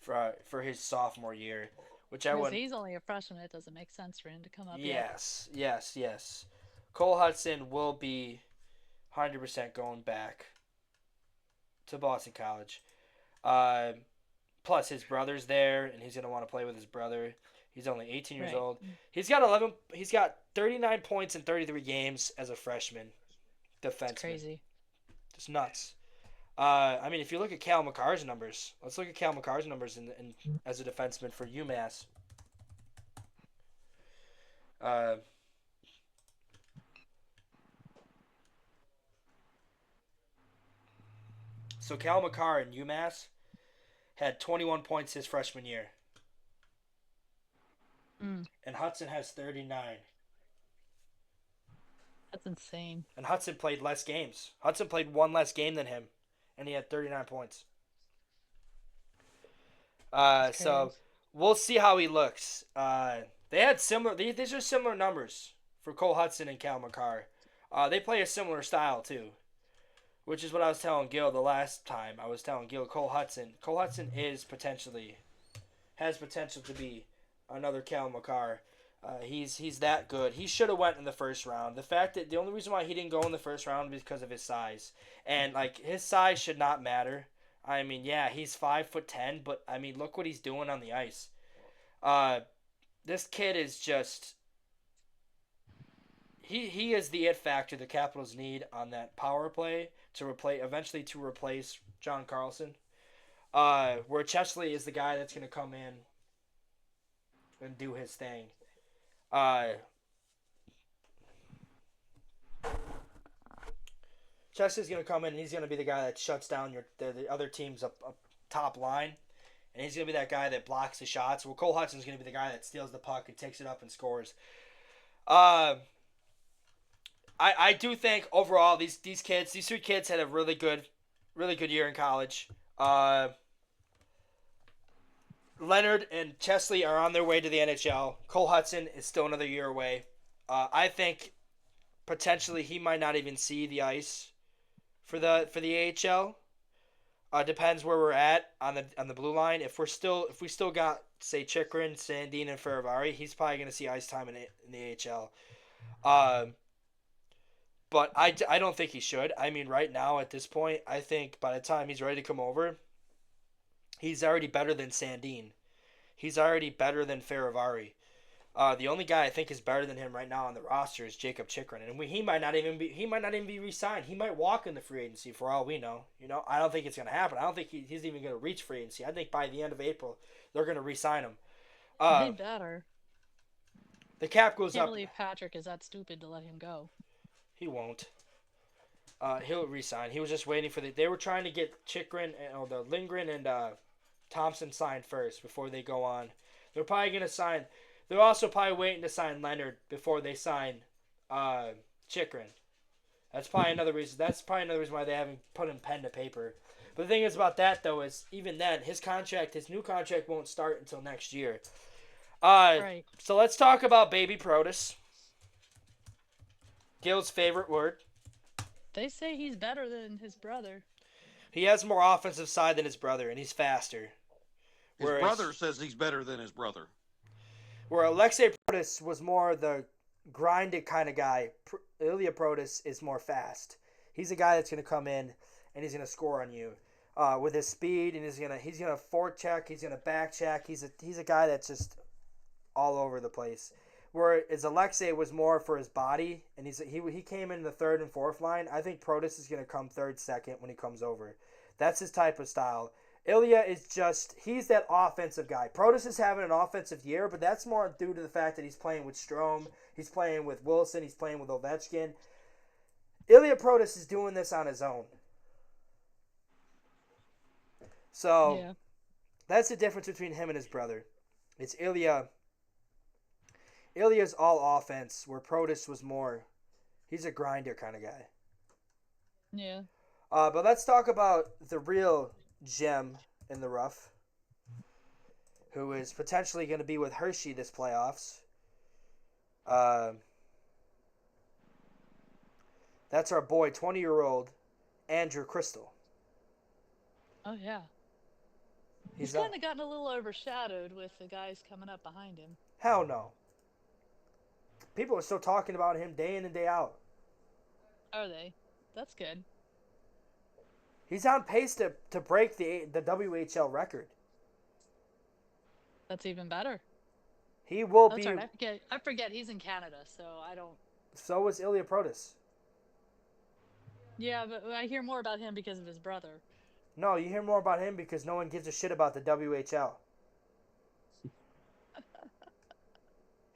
for his sophomore year, which I would. He's only a freshman. It doesn't make sense for him to come up. Yes. Cole Hudson will be 100% going back to Boston College. Plus his brother's there, and he's gonna want to play with his brother. He's only 18 years old. He's got 39 points in 33 games as a freshman defenseman. That's crazy. It's nuts. I mean, if you look at Cal McCarr's numbers, let's look at Cal McCarr's numbers in as a defenseman for UMass. So Cal McCarr in UMass had 21 points his freshman year. And Hudson has 39. That's insane. And Hudson played less games. Hudson played one less game than him, and he had 39 points. So we'll see how he looks. They had similar. These are similar numbers for Cole Hudson and Cal McCarr. They play a similar style too, which is what I was telling Gil the last time. I was telling Gil Cole Hudson has potential to be another Cal McCarr. He's that good. He should have went in the first round. The fact that the only reason why he didn't go in the first round is because of his size, and like his size should not matter. I mean, yeah, he's 5'10", but I mean, look what he's doing on the ice. This kid is just. He is the it factor the Capitals need on that power play to replace John Carlson. Where Chesley is the guy that's going to come in and do his thing. Chesley's going to come in and he's going to be the guy that shuts down the other team's up top line. And he's going to be that guy that blocks the shots. Well, Cole Hudson's going to be the guy that steals the puck and takes it up and scores. I do think overall these three kids had a really good year in college. Leonard and Chesley are on their way to the NHL. Cole Hudson is still another year away. I think potentially he might not even see the ice for the AHL. Depends where we're at on the blue line. If we still got say Chikrin, Sandin, and Ferravari, he's probably going to see ice time in the AHL. But I don't think he should. I mean, right now at this point, I think by the time he's ready to come over, he's already better than Sandin. He's already better than Ferravari. The only guy I think is better than him right now on the roster is Jacob Chikrin, and he might not even be re-signed. He might walk in the free agency for all we know. I don't think it's going to happen. I don't think he's even going to reach free agency. I think by the end of April they're going to re-sign him. They better. The cap goes Can't up. believe Patrick is that stupid to let him go. He won't. He'll resign. He was just waiting for they were trying to get Chikrin or the Lindgren and Thompson signed first before they go on. They're probably gonna sign. They're also probably waiting to sign Leonard before they sign Chikrin. That's probably another reason. Why they haven't put him pen to paper. But the thing is about that though is even then his new contract won't start until next year. Right. So let's talk about Baby Protus. Gil's favorite word. They say he's better than his brother. He has more offensive side than his brother, and he's faster. His brother says he's better than his brother. Where Alexei Protus was more the grinded kind of guy, Ilya Protus is more fast. He's a guy that's going to come in and he's gonna score on you with his speed, and he's gonna forecheck, he's gonna back check. He's a guy that's just all over the place. Whereas Alexei was more for his body, and he came in the third and fourth line. I think Protas is gonna come third, second when he comes over. That's his type of style. Ilya is he's that offensive guy. Protas is having an offensive year, but that's more due to the fact that he's playing with Strome, he's playing with Wilson, he's playing with Ovechkin. Ilya Protas is doing this on his own. So Yeah. that's the difference between him and his brother. It's Ilya. Ilya's all offense, where Protas was more, he's a grinder kind of guy. Yeah. But let's talk about the real gem in the rough, who is potentially going to be with Hershey this playoffs. That's our boy, 20-year-old Andrew Crystal. Oh yeah. He's He's kind of gotten a little overshadowed with the guys coming up behind him. Hell no. People are still talking about him day in and day out. Are they? That's good. He's on pace to break the WHL record. That's even better. He will That's be. right. I forget he's in Canada, so I don't. So is Ilya Protas. Yeah, but I hear more about him because of his brother. No, you hear more about him because no one gives a shit about the WHL.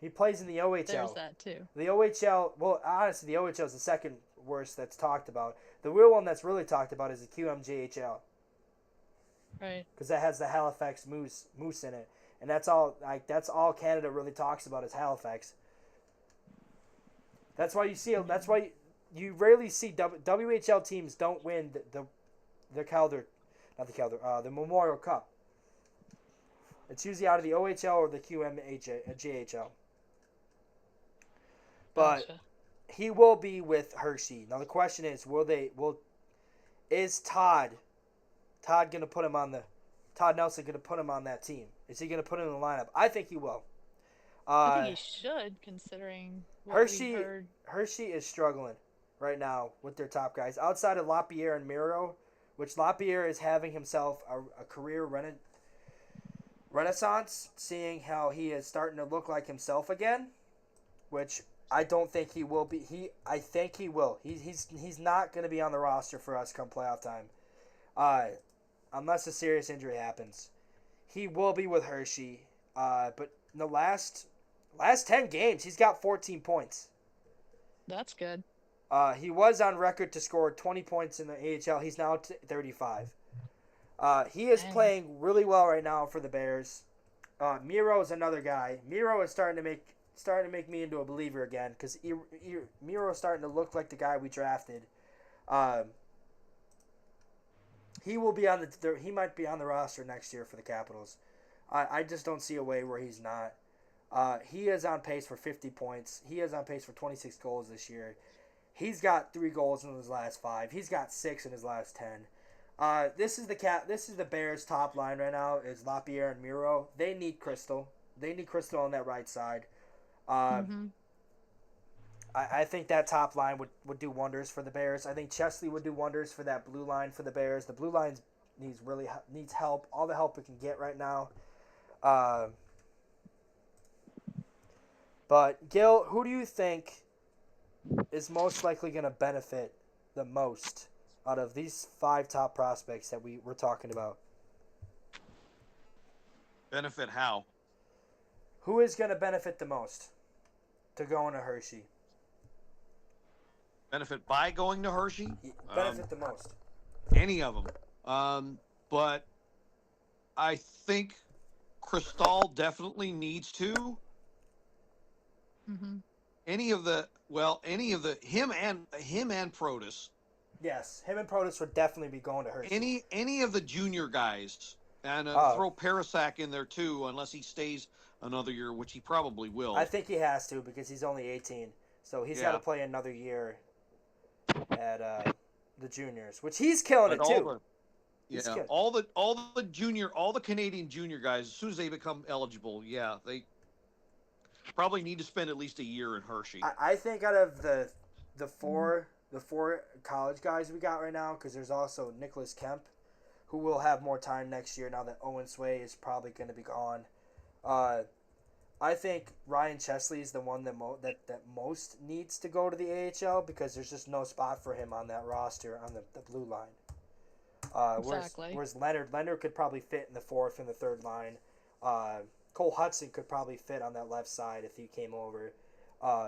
He plays in the OHL. There's that too. The OHL, well, honestly, the OHL is the second worst that's talked about. The real one that's really talked about is the QMJHL. Right. Because that has the Halifax Moose in it, and that's all. That's all Canada really talks about is Halifax. That's why you see. That's why you rarely see WHL teams don't win the Calder, not the Calder, the Memorial Cup. It's usually out of the OHL or the QMJHL. But Gotcha. he will be with Hershey. Now the question is, is Todd gonna put him on Todd Nelson gonna put him on that team? Is he gonna put him in the lineup? I think he will. I think he should, considering what we heard. Hershey is struggling right now with their top guys. Outside of Lapierre and Miro, which Lapierre is having himself a career renaissance, seeing how he is starting to look like himself again, which I don't think he will be. I think he will. He's not going to be on the roster for us come playoff time, unless a serious injury happens. He will be with Hershey, but in the last 10 games, he's got 14 points. That's good. He was on record to score 20 points in the AHL. He's now 35. He is playing really well right now for the Bears. Miro is another guy. Miro is starting to make me into a believer again because Miro is starting to look like the guy we drafted. He will be on he might be on the roster next year for the Capitals. I just don't see a way where he's not. He is on pace for 50 points. He is on pace for 26 goals this year. He's got 3 goals in his last 5. He's got 6 in his last 10. This is the Bears' top line right now is Lapierre and Miro. They need Crystal. They need Crystal on that right side. I think that top line would do wonders for the Bears. I think Chesley would do wonders for that blue line for the Bears. The blue line needs help. All the help it can get right now. But Gil, who do you think is most likely going to benefit the most out of these 5 top prospects that we're talking about? Benefit how? Who is going to benefit the most to going to Hershey? Benefit by going to Hershey? Benefit the most. Any of them. But I think Cristal definitely needs to. Mm-hmm. Him and Protas. Yes, him and Protas would definitely be going to Hershey. Any of the junior guys, and throw Parasak in there too, unless he stays another year, which he probably will. I think he has to because he's only 18, so he's got to play another year at the juniors, which he's killing it too. All the Canadian junior guys, as soon as they become eligible, they probably need to spend at least a year in Hershey. I think out of the the 4 college guys we got right now, because there's also Nicholas Kemp, who will have more time next year now that Owen Sway is probably going to be gone. I think Ryan Chesley is the one that most needs to go to the AHL because there's just no spot for him on that roster on the blue line. Exactly. Whereas Leonard could probably fit in the 4th and the 3rd line. Cole Hudson could probably fit on that left side if he came over.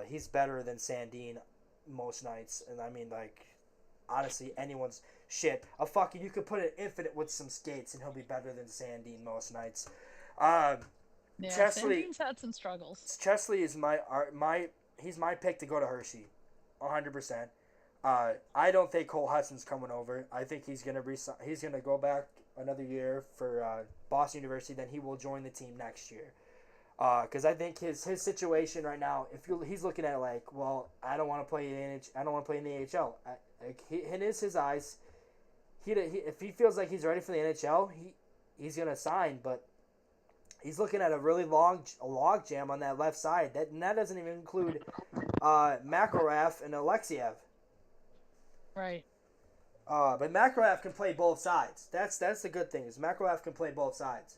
He's better than Sandin most nights, and I mean, like, honestly, anyone's shit. You could put an infinite with some skates, and he'll be better than Sandin most nights. Yeah, Chesley, Sandin's had some struggles. Chesley is he's my pick to go to Hershey, 100%. I don't think Cole Hudson's coming over. I think he's gonna go back another year for Boston University. Then he will join the team next year. Because I think his situation right now, he's looking at it like, well, I don't want to play in the AHL. In his eyes, if he feels like he's ready for the NHL, he's gonna sign. But he's looking at a really log jam on that left side. That doesn't even include Makarov and Alexiev. Right. But Makarov can play both sides. That's the good thing is Makarov can play both sides.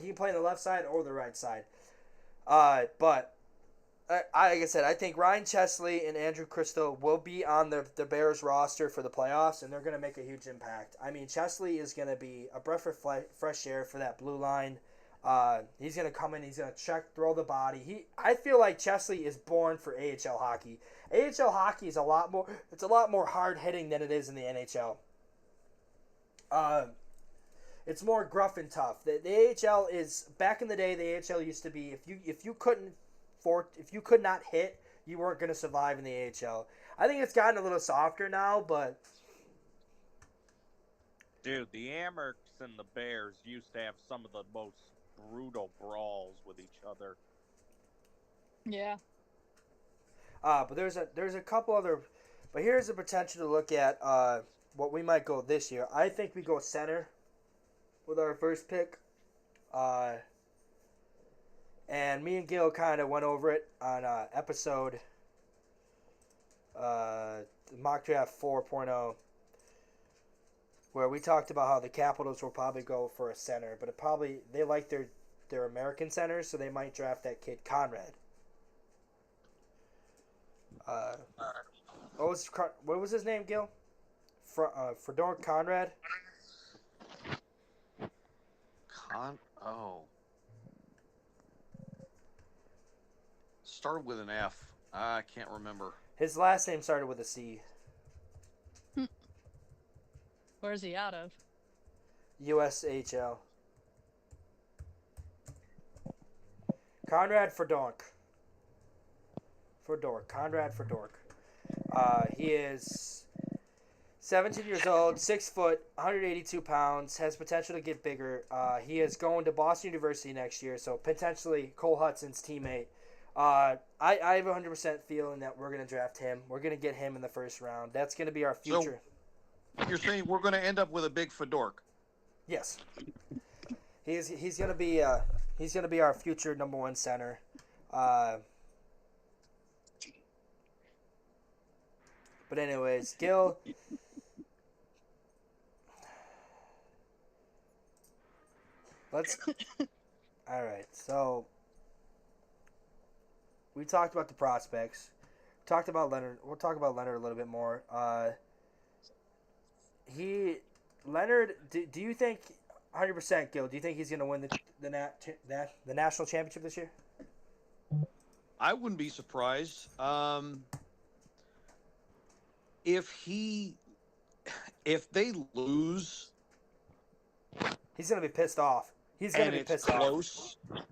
He can play on the left side or the right side. But like I said, I think Ryan Chesley and Andrew Crystal will be on the Bears roster for the playoffs, and they're going to make a huge impact. I mean, Chesley is going to be a breath of fresh air for that blue line. He's going to come in. He's going to throw the body. I feel like Chesley is born for AHL hockey. AHL hockey is a lot more hard hitting than it is in the NHL. It's more gruff and tough. The AHL is back in the day. The AHL used to be if you could not hit, you weren't going to survive in the AHL. I think it's gotten a little softer now, but dude, the Amerks and the Bears used to have some of the most brutal brawls with each other. Yeah. But there's a couple other, but here's the potential to look at what we might go this year. I think we go center with our first pick. And me and Gil kind of went over it on episode Mock Draft 4.0, where we talked about how the Capitals will probably go for a center, but they like their American centers, so they might draft that kid Conrad. What was his name, Gil? Fedor Conrad. Started with an F. I can't remember. His last name started with a C. Where's he out of? USHL. Conrad Fedork. Conrad Fedork. He is 17 years old, 6 foot, 182 pounds, has potential to get bigger. He is going to Boston University next year, so potentially Cole Hudson's teammate. I have a 100% feeling that we're going to draft him. We're going to get him in the first round. That's going to be our future. So you're saying we're going to end up with a big Fedork? Yes. He's going to be our future number 1 center. But anyways, Gil. All right. So we talked about the prospects. Talked about Leonard. We'll talk about Leonard a little bit more. Leonard. Do you think 100%, Gil? Do you think he's going to win the national championship this year? I wouldn't be surprised. If they lose, he's going to be pissed off. He's going to be pissed close, off.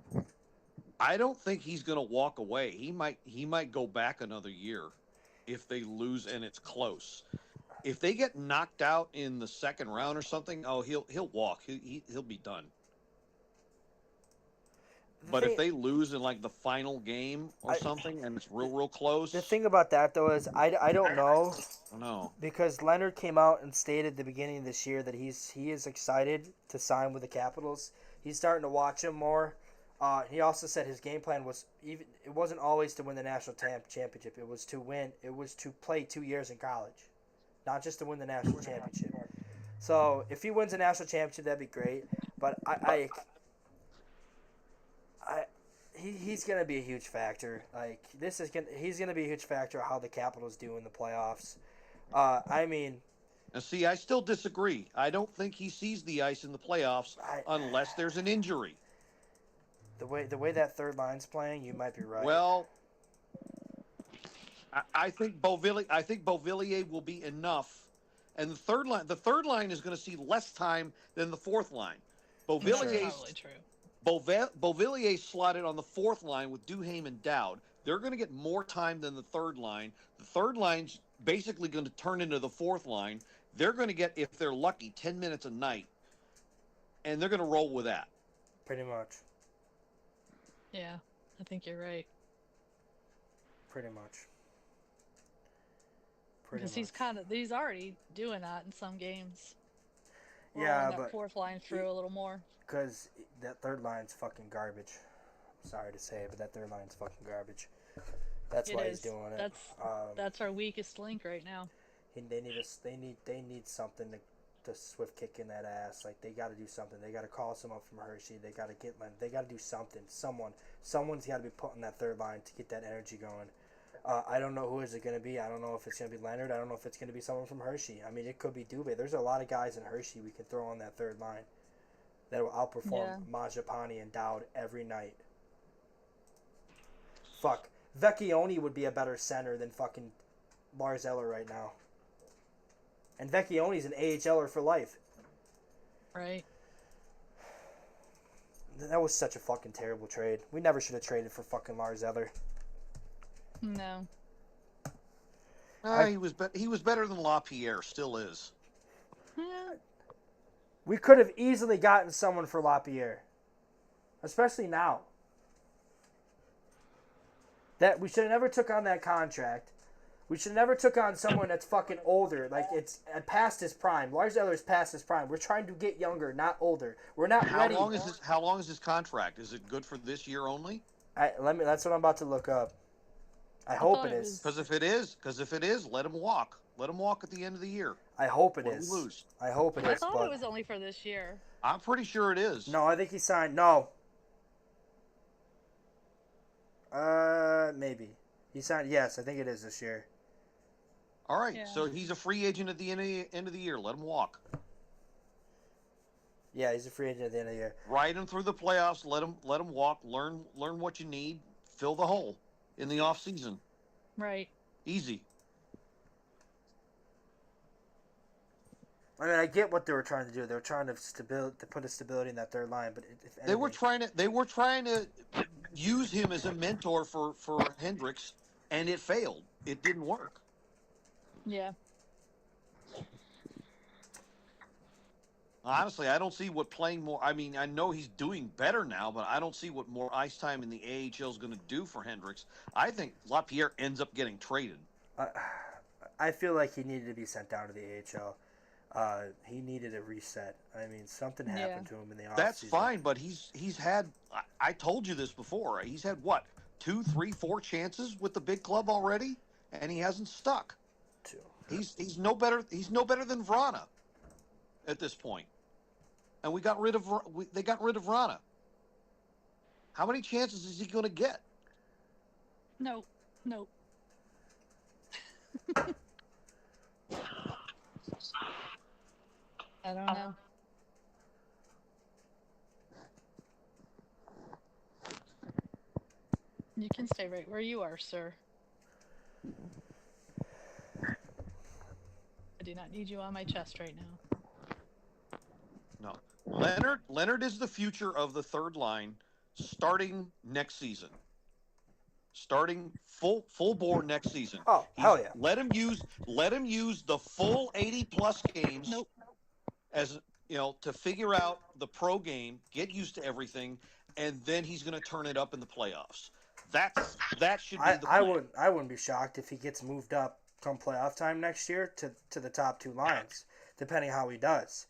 I don't think he's going to walk away. He might go back another year if they lose and it's close. If they get knocked out in the second round or something, he'll walk. He'll be done. But if they lose in like the final game or something and it's real close. The thing about that though is I don't know. No. Because Leonard came out and stated at the beginning of this year that he is excited to sign with the Capitals. He's starting to watch him more. He also said his game plan was even. It wasn't always to win the national championship. It was to win. It was to play 2 years in college, not just to win the national championship. So if he wins a national championship, that'd be great. But he's gonna be a huge factor. Like he's gonna be a huge factor of how the Capitals do in the playoffs. I mean, Now, see, I still disagree. I don't think he sees the ice in the playoffs unless there's an injury. the way that third line's playing, you might be right. Well, I think Beauvillier will be enough, and the third line is going to see less time than the fourth line. That's probably true. Beauvillier slotted on the fourth line with Duhaime and Dowd. They're going to get more time than the third line. The third line's basically going to turn into the fourth line. They're going to get, if they're lucky, 10 minutes a night, and they're going to roll with that. Pretty much. Yeah, I think you're right. Pretty much. Because he's already doing that in some games. Yeah, that but fourth line through a little more. because that third line's fucking garbage. Sorry to say it, but that third line's fucking garbage. That's why he's doing it. That's our weakest link right now. They need something to swift kick in that ass. Like, they got to do something. They got to call someone from Hershey. They got to get Len. They got to do something. Someone's got to be putting that third line to get that energy going. I don't know who is it going to be. I don't know if it's going to be Leonard. I don't know if it's going to be someone from Hershey. I mean, it could be Dubé. There's a lot of guys in Hershey we can throw on that third line that will outperform Mangiapane and Dowd every night. Fuck. Vecchione would be a better center than fucking Lars Eller right now. And Vecchione's an AHLer for life. Right. That was such a fucking terrible trade. We never should have traded for fucking Lars Eller. No. He was better than LaPierre, still is. We could have easily gotten someone for LaPierre. Especially now. That we should have never took on that contract. We should have never took on someone that's fucking older. Like, it's past his prime. Lars Eller's past his prime. We're trying to get younger, not older. We're not ready. How long is his contract? Is it good for this year only? That's what I'm about to look up. I hope it is. Because if it is, let him walk. Let him walk at the end of the year. I hope it When is. we lose. I hope it is. I thought it was only for this year. I'm pretty sure it is. No, I think he signed. No. Maybe. He signed. Yes, I think it is this year. All right, Yeah. so he's a free agent at the end of the year. Let him walk. Yeah, he's a free agent at the end of the year. Ride him through the playoffs. Let him walk. Learn what you need. Fill the hole in the off season. Right. Easy. I mean, I get what they were trying to do. They were trying to put a stability in that third line, but They were trying to use him as a mentor for Hendricks, and it failed. It didn't work. Yeah. Honestly, I don't see what playing more. I mean, I know he's doing better now, but I don't see what more ice time in the AHL is going to do for Hendricks. I think LaPierre ends up getting traded. I feel like he needed to be sent down to the AHL. He needed a reset. I mean, something happened to him in the offseason. That's fine, but he's had. I told you this before. He's had what, 2, 3, 4 chances with the big club already, and he hasn't stuck. 2. He's no better. He's no better than Vrana at this point. And they got rid of Vrana. How many chances is he going to get? No. I don't know. You can stay right where you are, sir. I do not need you on my chest right now. No. Leonard is the future of the third line starting next season. Starting full bore next season. Oh, hell yeah. Let him use the full 80 plus games. Nope. As you know, to figure out the pro game, get used to everything, and then he's going to turn it up in the playoffs. That should be the plan. I wouldn't be shocked if he gets moved up come playoff time next year to the top 2 lines, depending how he does.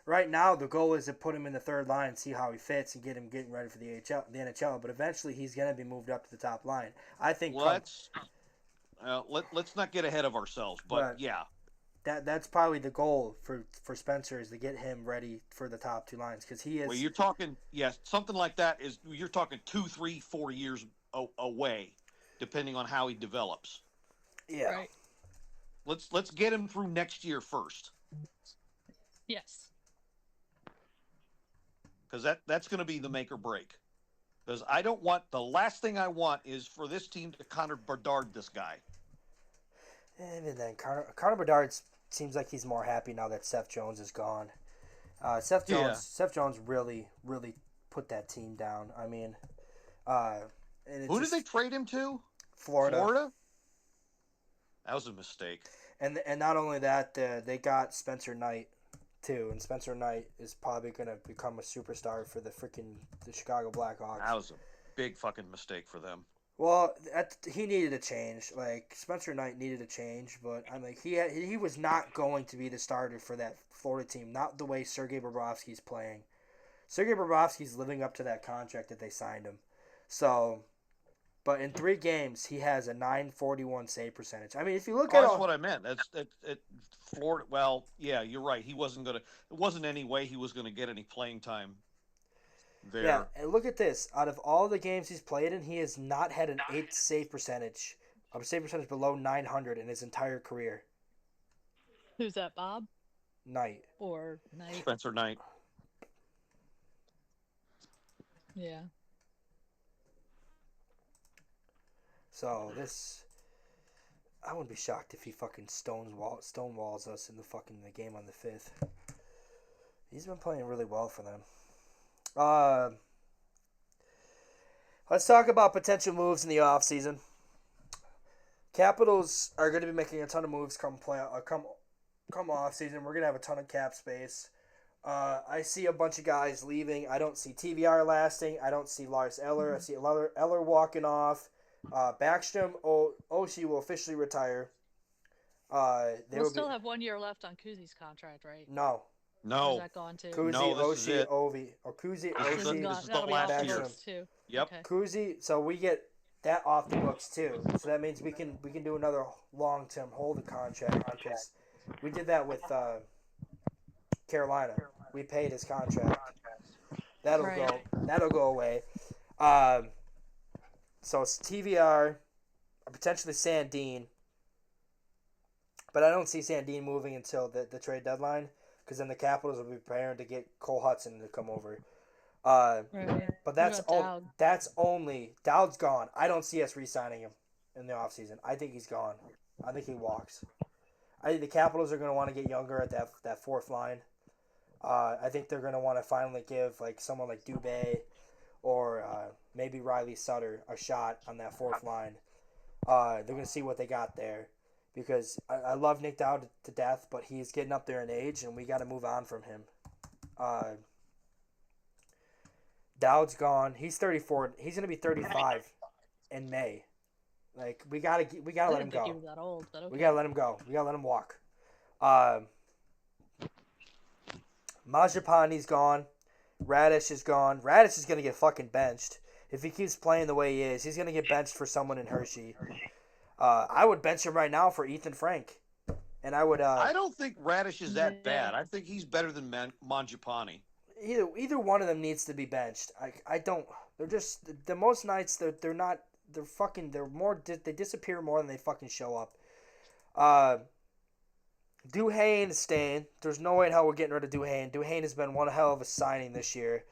Right now, the goal is to put him in the third line, see how he fits, and get him getting ready for the NHL. But eventually, he's going to be moved up to the top line. I think. Let's not get ahead of ourselves, but yeah, that's probably the goal for Spencer is to get him ready for the top two lines because he is. Well, you're talking something like that is you're talking 2, 3, 4 years away, depending on how he develops. Yeah. Right. Let's get him through next year first. Yes. Because that's going to be the make or break. Because I don't want the last thing I want is for this team to Connor Bedard this guy. And then Connor Bedard seems like he's more happy now that Seth Jones is gone. Seth Jones really put that team down. I mean, who did they trade him to? Florida. That was a mistake. And not only that, they got Spencer Knight too, and Spencer Knight is probably going to become a superstar for the Chicago Blackhawks. That was a big fucking mistake for them. Well, he needed a change. Like Spencer Knight needed a change, but I mean he was not going to be the starter for that Florida team. Not the way Sergei Bobrovsky's playing. Sergei Bobrovsky's living up to that contract that they signed him. So, but in 3 games he has a .941 save percentage. I mean, if you look at that's what I meant. That's Florida. Well, yeah, you're right. He wasn't gonna. It wasn't any way he was gonna get any playing time. There. Yeah, and look at this. Out of all the games he's played in, he has not had an 8 save percentage, a save percentage below 900 in his entire career. Who's that, Bob? Knight. Or Knight? Spencer Knight. Yeah. So I wouldn't be shocked if he fucking stonewalls us in the game on the 5th. He's been playing really well for them. Let's talk about potential moves in the offseason. Capitals are going to be making a ton of moves come off season. We're going to have a ton of cap space. I see a bunch of guys leaving. I don't see TVR lasting. I don't see Lars Eller. I see Eller walking off. Backstrom Oshie will officially retire. We'll still have 1 year left on Kuzi's contract, right? No. No. Or is that gone too? Kuzi, No, this is Oshie, it. Ovi. Or Kuzi, This is Oshie, the That'll be last off the year. books too. Yep. Okay. Kuzi. So we get that off the books too. So that means we can do another long-term hold contract because we did that with Carolina. We paid his contract. That'll go away. So it's TVR, potentially Sandin. But I don't see Sandin moving until the trade deadline because then the Capitals will be preparing to get Cole Hudson to come over. Right. But that's What about Dowd? that's only Dowd's gone. I don't see us re-signing him in the offseason. I think he's gone. I think he walks. I think the Capitals are going to want to get younger at that 4th line. I think they're going to want to finally give like someone like Dubé or maybe Riley Sutter a shot on that 4th line. They're going to see what they got there because I love Nick Dowd to death, but he's getting up there in age and we got to move on from him. Dowd's gone. He's 34. He's going to be 35 in May. Like we gotta let him I didn't think go. he was that old, but okay. We gotta let him go. We gotta let him walk. Majapani's gone. Radish is gone. Radish is gonna get fucking benched if he keeps playing the way he is. He's gonna get benched for someone in Hershey. I would bench him right now for Ethan Frank, and I would. I don't think Radish is that Yeah. bad. I think he's better than Mangiapane. Either one of them needs to be benched. I don't. They're just the most nights they're not. They disappear more than they fucking show up. Duhaime is staying. There's no way in hell we're getting rid of Duhaime. Duhaime has been one hell of a signing this year.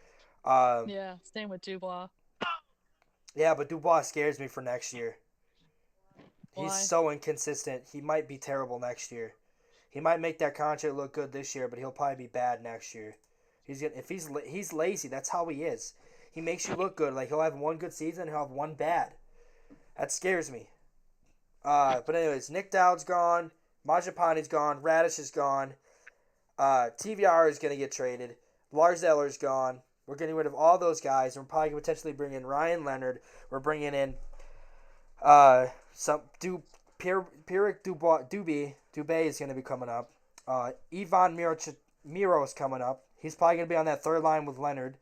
Yeah, same with Dubois. Yeah, but Dubois scares me for next year. Why? He's so inconsistent. He might be terrible next year. He might make that contract look good this year, but he'll probably be bad next year. He's lazy. That's how he is. He makes you look good. Like he'll have one good season, he'll have one bad. That scares me. But anyways, Nick Dowd's gone. Majapane's gone. Radish is gone. TVR is gonna get traded. Lars Eller's gone. We're getting rid of all those guys. We're probably gonna potentially bring in Ryan Leonard. We're bringing in Pierrick Dubé is gonna be coming up. Ivan Miro's coming up. He's probably going to be on that third line with Leonard.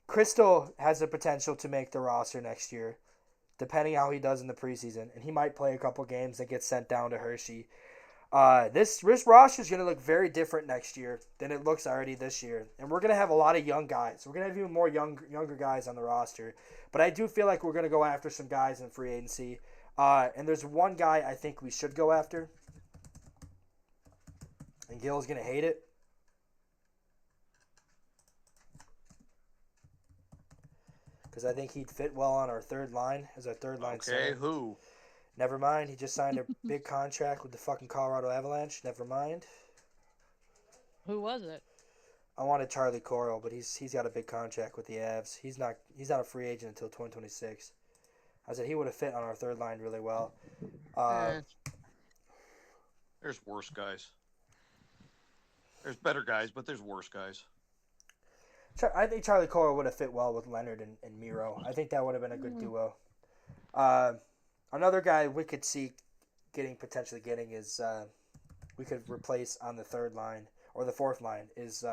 Crystal has the potential to make the roster next year, depending how he does in the preseason. And he might play a couple games and get sent down to Hershey. This roster is going to look very different next year than it looks already this year. And we're going to have a lot of young guys. We're going to have even more younger guys on the roster. But I do feel like we're going to go after some guys in free agency. And there's one guy I think we should go after. And Gil's going to hate it. Because I think he'd fit well on our third line as our third line Okay, center. who? Never mind. He just signed a big contract with the fucking Colorado Avalanche. Never mind. Who was it? I wanted Charlie Coral, but he's got a big contract with the Avs. He's not a free agent until 2026. I said he would have fit on our third line really well. There's worse guys. There's better guys, but there's worse guys. I think Charlie Coral would have fit well with Leonard and Miro. I think that would have been a good duo. Another guy we could see potentially getting is we could replace on the third line or the fourth line is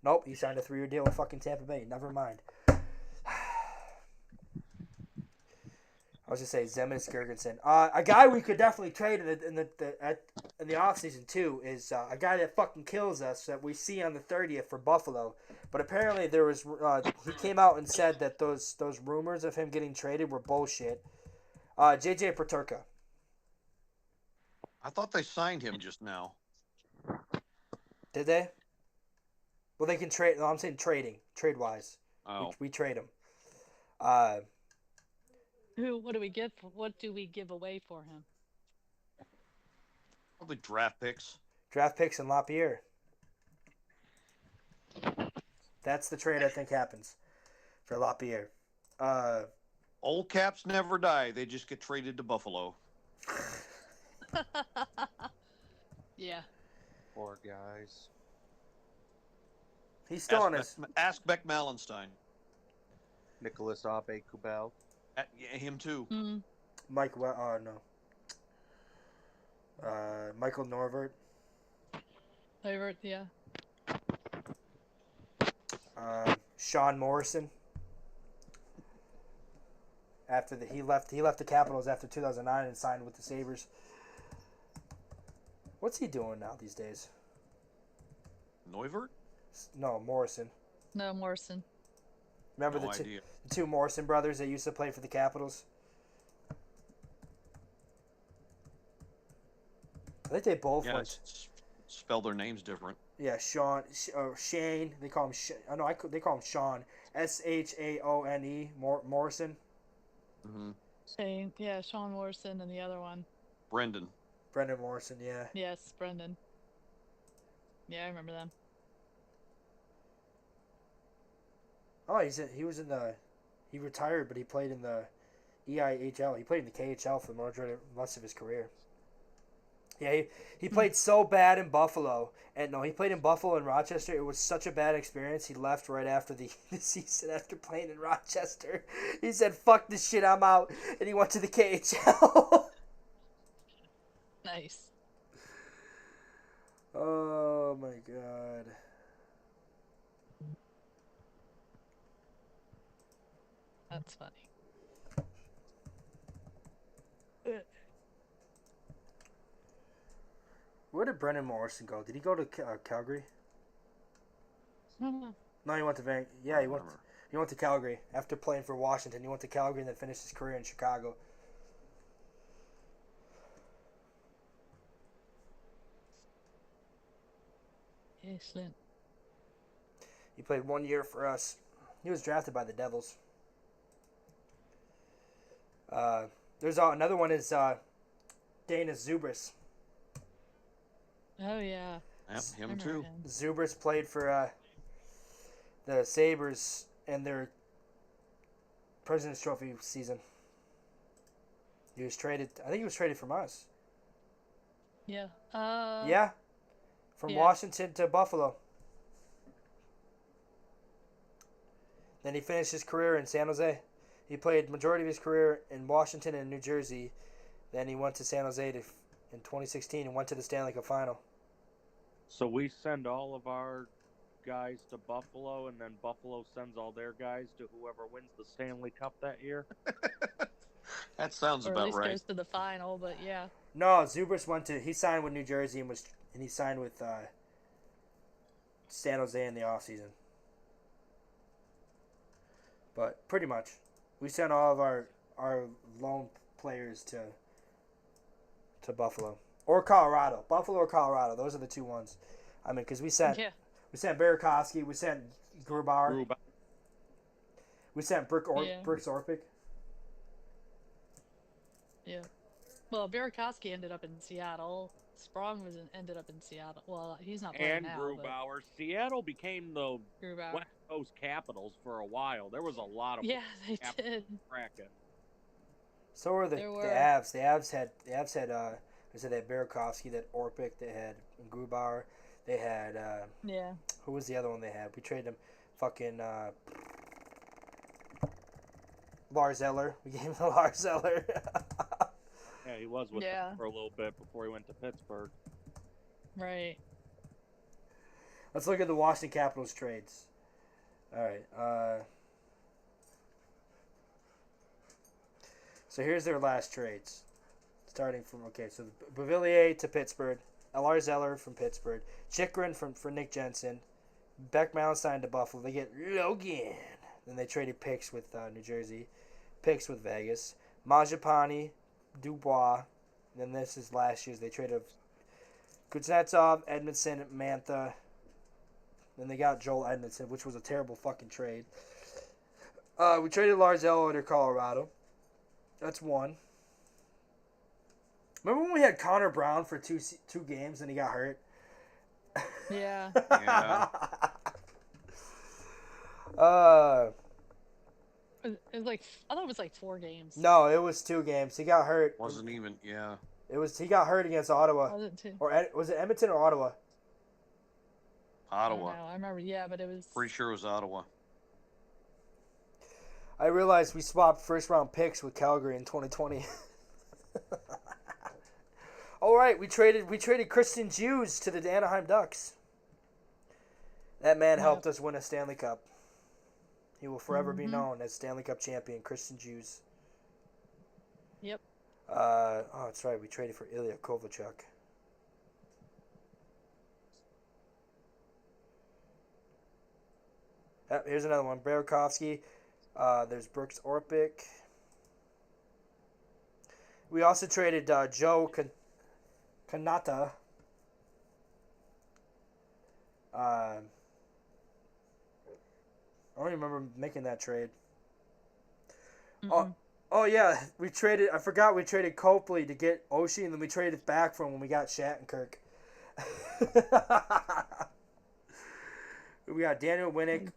nope, he signed a 3-year deal with fucking Tampa Bay. Never mind. I was just saying Zemenis Girgensson. A guy we could definitely trade in the offseason too is a guy that fucking kills us that we see on the 30th for Buffalo. But apparently there was he came out and said that those rumors of him getting traded were bullshit. JJ Peterka. I thought they signed him just now. Did they? Well, they can trade. No, I'm saying trading, trade wise. Oh, We trade him. What do we give? What do we give away for him? probably draft picks. Draft picks and Lapierre. That's the trade I think happens for Lapierre. Old caps never die. They just get traded to Buffalo. Yeah. Poor guys. He's still on his. Ask Beck Malenstein. Nicholas Abe Kubel. Yeah, him too. Mm. Mike. No. Michael Norvert. Favorite, yeah. Sean Morrison. He left the Capitals after 2009 and signed with the Sabres. What's he doing now these days? Neuvert? No, Morrison. No, Morrison. Remember No the idea. two Morrison brothers that used to play for the Capitals? I think they both Yeah, went. spell their names different. Yeah, Shane. They call him. They call him Sean. Shaone. Morrison. Mm-hmm. Sean Morrison and the other one. Brendan. Brendan Morrison. Yeah. Yes, Brendan. Yeah, I remember them. Oh, he retired, but he played in the EIHL. He played in the KHL for the most of his career. Yeah, he played so bad in Buffalo. And no, he played in Buffalo and Rochester. It was such a bad experience. He left right after the season after playing in Rochester. He said, "Fuck this shit, I'm out." And he went to the KHL. Nice. Oh, my God. That's funny. Where did Brendan Morrison go? Did he go to Calgary? No, he went to he went to Calgary after playing for Washington. He went to Calgary and then finished his career in Chicago. Excellent. He played 1 year for us. He was drafted by the Devils. There's another one is Dana Zubris. Oh yeah. Yep, him Remember too. him. Zubris played for the Sabres in their President's Trophy season. He was traded. I think he was traded from us. Yeah. Yeah, from yeah. Washington to Buffalo. Then he finished his career in San Jose. He played majority of his career in Washington and New Jersey. Then he went to San Jose in 2016 and went to the Stanley Cup Final. So we send all of our guys to Buffalo, and then Buffalo sends all their guys to whoever wins the Stanley Cup that year. That sounds Or at about least right. goes to the final, but yeah. No, Zubris he signed with New Jersey and he signed with San Jose in the offseason. But pretty much, we sent all of our lone players to Buffalo or Colorado. Buffalo or Colorado. Those are the two ones. I mean, because we sent Burakovsky, we sent Grubauer, we sent Brooks Orpik. Yeah. Well, Burakovsky ended up in Seattle. Sprong ended up in Seattle. Well, he's not playing And now. Grubauer. Seattle became the Grubauer. West Coast Capitals for a while. There was a lot of they did. cracking. So were the Avs. The Avs had they had Burakovsky, they had Orpik, they had Grubauer, they had who was the other one they had? We traded him, fucking Lars Eller. We gave him Lars Eller. Yeah, he was with them for a little bit before he went to Pittsburgh. Right. Let's look at the Washington Capitals trades. All right. So here's their last trades. Starting from, so Beauvillier to Pittsburgh, Lars Eller from Pittsburgh, Chychrun for Nick Jensen, Beck signed to Buffalo. They get Logan. Then they traded picks with New Jersey, picks with Vegas, Mangiapane, Dubois. Then this is last year's. They traded Kuznetsov, Edmondson, Mantha. Then they got Joel Edmondson, which was a terrible fucking trade. We traded Lars Eller to Colorado. That's one. Remember when we had Connor Brown for two games and he got hurt? Yeah. Yeah. It was like, I thought it was like 4 games. No, it was 2 games. He got hurt. Wasn't even, yeah. He got hurt against Ottawa. Was it 2? Or was it Edmonton or Ottawa? Ottawa. I remember, but it was... Pretty sure it was Ottawa. I realized we swapped first round picks with Calgary in 2020. All right, we traded Christian Hughes to the Anaheim Ducks. That man helped us win a Stanley Cup. He will forever be known as Stanley Cup champion Christian Hughes. Yep. That's right. We traded for Ilya Kovalchuk. Here's another one. Burakovsky. There's Brooks Orpik. We also traded Joe Kanata. I don't even remember making that trade. Oh yeah, I forgot we traded Copley to get Oshie, and then we traded back from when we got Shattenkirk. We got Daniel Winnick.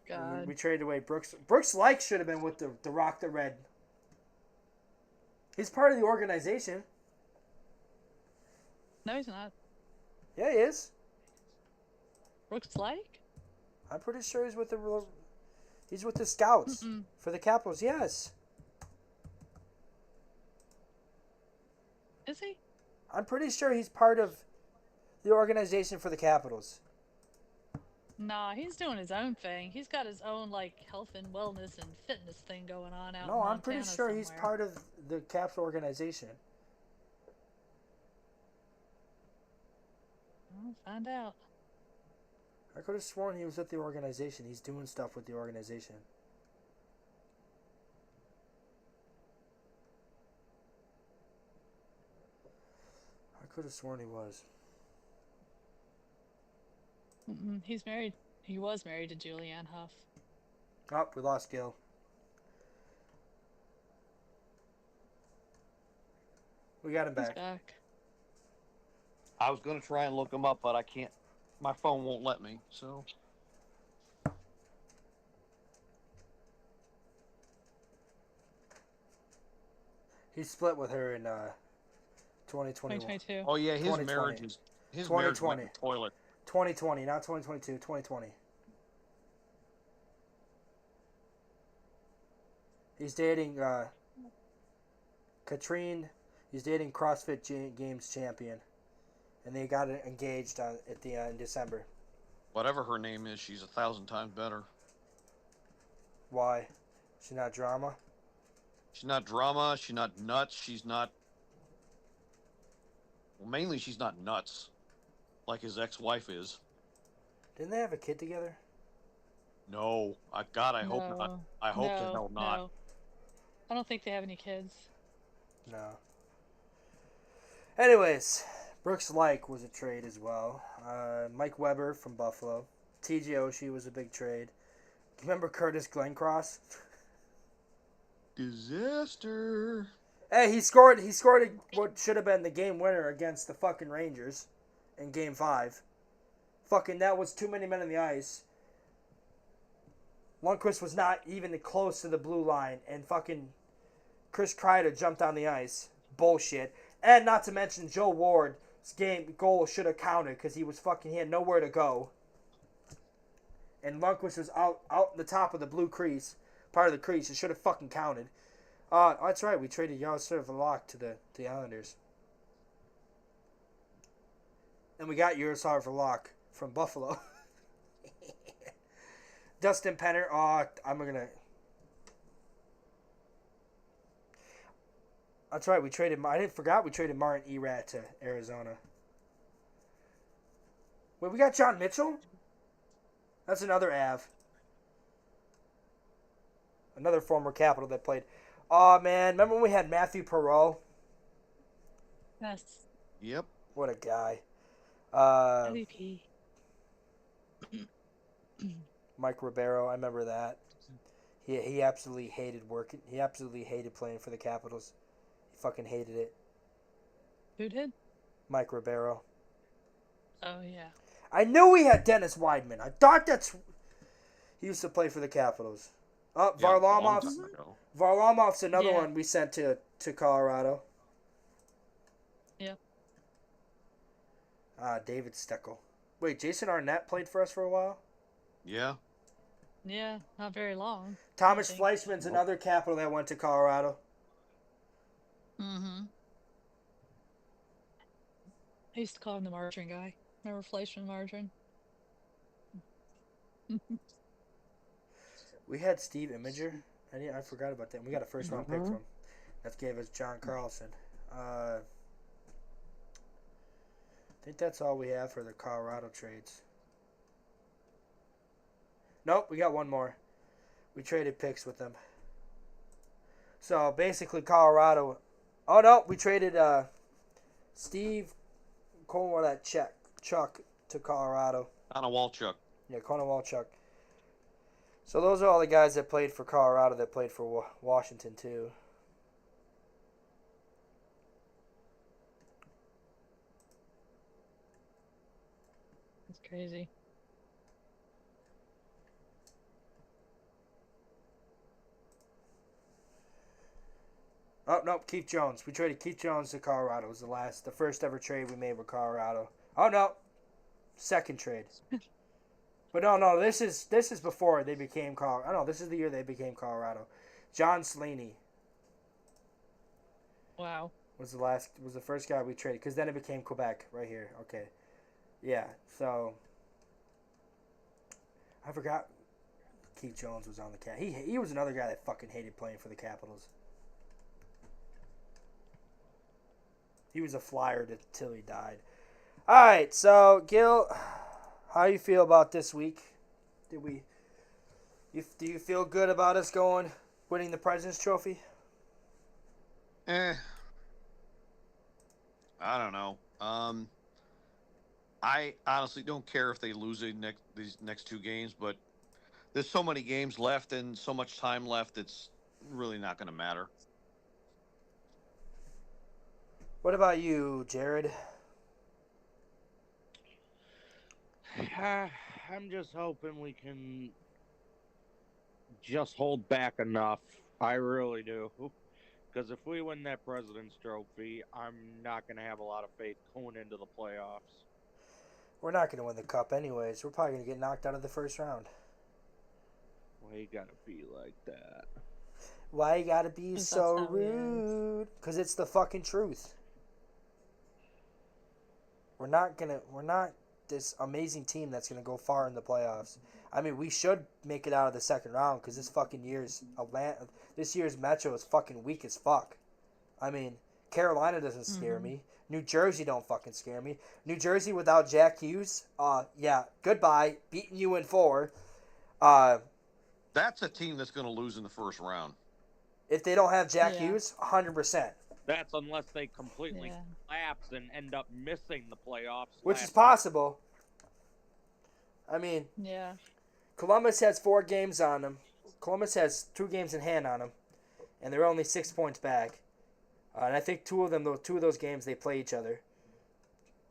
We traded away Brooks. Brooks Lake should have been with the Rock the Red. He's part of the organization. No, he's not. Yeah, he is. Brooks Lake? I'm pretty sure he's with the Scouts for the Capitals. Yes. Is he? I'm pretty sure he's part of the organization for the Capitals. Nah, he's doing his own thing. He's got his own, like, health and wellness and fitness thing going on out in Montana. I'm pretty sure he's part of the Caps organization. I'll find out. I could have sworn he was with the organization. He's doing stuff with the organization. I could have sworn he was. He's married. He was married to Julianne Hough. Oh, we lost Gil. We got him He's back. back. I was going to try and look him up, but I can't. My phone won't let me, so. He split with her in 2021. 2022. Oh, yeah, his 2020. marriage is. His marriage went 2020. in the toilet. 2020, not 2022, 2020. He's dating Katrine. He's dating CrossFit Games champion. and they got engaged at the in December. Whatever her name is, she's 1,000 times better. Why? She's not drama. She's not drama. She's not nuts. She's not. Well, mainly she's not nuts, like his ex-wife is. Didn't they have a kid together? No, I hope not. No. I hope to No, hell not. no. I don't think they have any kids. No. Anyways, Brooks Like was a trade as well. Mike Weber from Buffalo. T.J. Oshie was a big trade. Remember Curtis Glencross? Disaster. Hey, he scored what should have been the game winner against the fucking Rangers in Game 5. Fucking, that was too many men on the ice. Lundqvist was not even close to the blue line, and fucking Chris Kreider jumped on the ice. Bullshit. And not to mention Joe Ward's goal should have counted because he had nowhere to go. And Lundqvist was out in the top of the blue crease, part of the crease. It should have fucking counted. That's right. We traded Yaroslav Halak to the Islanders. And we got Yaroslav Halak from Buffalo. Dustin Penner. That's right. We traded Martin Erat to Arizona. Wait, we got John Mitchell? That's another Av. Another former Capital that played. Oh, man. Remember when we had Matthew Perreault? Yes. Yep. What a guy. MVP. Mike Ribeiro. I remember that. He absolutely hated working. He absolutely hated playing for the Capitals. He fucking hated it. Who did? Mike Ribeiro. Oh, yeah. I knew we had Dennis Weidman. I thought he used to play for the Capitals. Oh, Yeah, a long Varlamov's time ago. Varlamov's another Yeah. one we sent to Colorado. Yeah. David Steckel. Wait, Jason Arnett played for us for a while? Yeah. Yeah, not very long. Thomas I think. Fleischman's another Capital that went to Colorado. Mm-hmm. I used to call him the margarine guy. Remember Fleischman margarine? We had Steve Imager. I forgot about that. We got a first round pick Mhm. from him. That gave us John Carlson. I think that's all we have for the Colorado trades. Nope, we got one more. We traded picks with them. So basically, Colorado. Oh no, we traded Steve Chuck to Colorado. Anna Walchuk. Yeah, Konowalchuk. So those are all the guys that played for Colorado that played for Washington too. That's crazy. Oh no, Keith Jones. We traded Keith Jones to Colorado. It was the first ever trade we made with Colorado. Oh no, second trade. But no, this is before they became Colorado. Oh no, this is the year they became Colorado. John Slaney Wow. was the first guy we traded because then it became Quebec right here. Okay, yeah. So I forgot Keith Jones was on the Cap. He was another guy that fucking hated playing for the Capitals. He was a Flyer till he died. All right, so Gil, how you feel about this week? Do you feel good about us winning the President's Trophy? I don't know. I honestly don't care if they lose these next two games, but there's so many games left and so much time left. It's really not going to matter. What about you, Jared? I'm just hoping we can just hold back enough. I really do. Because if we win that President's Trophy, I'm not going to have a lot of faith going into the playoffs. We're not going to win the Cup anyways. We're probably going to get knocked out of the first round. Why you got to be like that? Why you got to be 'Cause so that's how it is. rude? Because it's the fucking truth. We're not this amazing team that's gonna go far in the playoffs. I mean, we should make it out of the second round because this year's Metro is fucking weak as fuck. I mean, Carolina doesn't scare me. New Jersey don't fucking scare me. New Jersey without Jack Hughes, yeah, goodbye. Beating you in 4. That's a team that's going to lose in the first round. If they don't have Jack Hughes, 100%. That's unless they completely collapse and end up missing the playoffs. Which is possible. I mean, Columbus has 4 games on them. Columbus has 2 games in hand on them, and they're only 6 points back. And I think two of those games they play each other.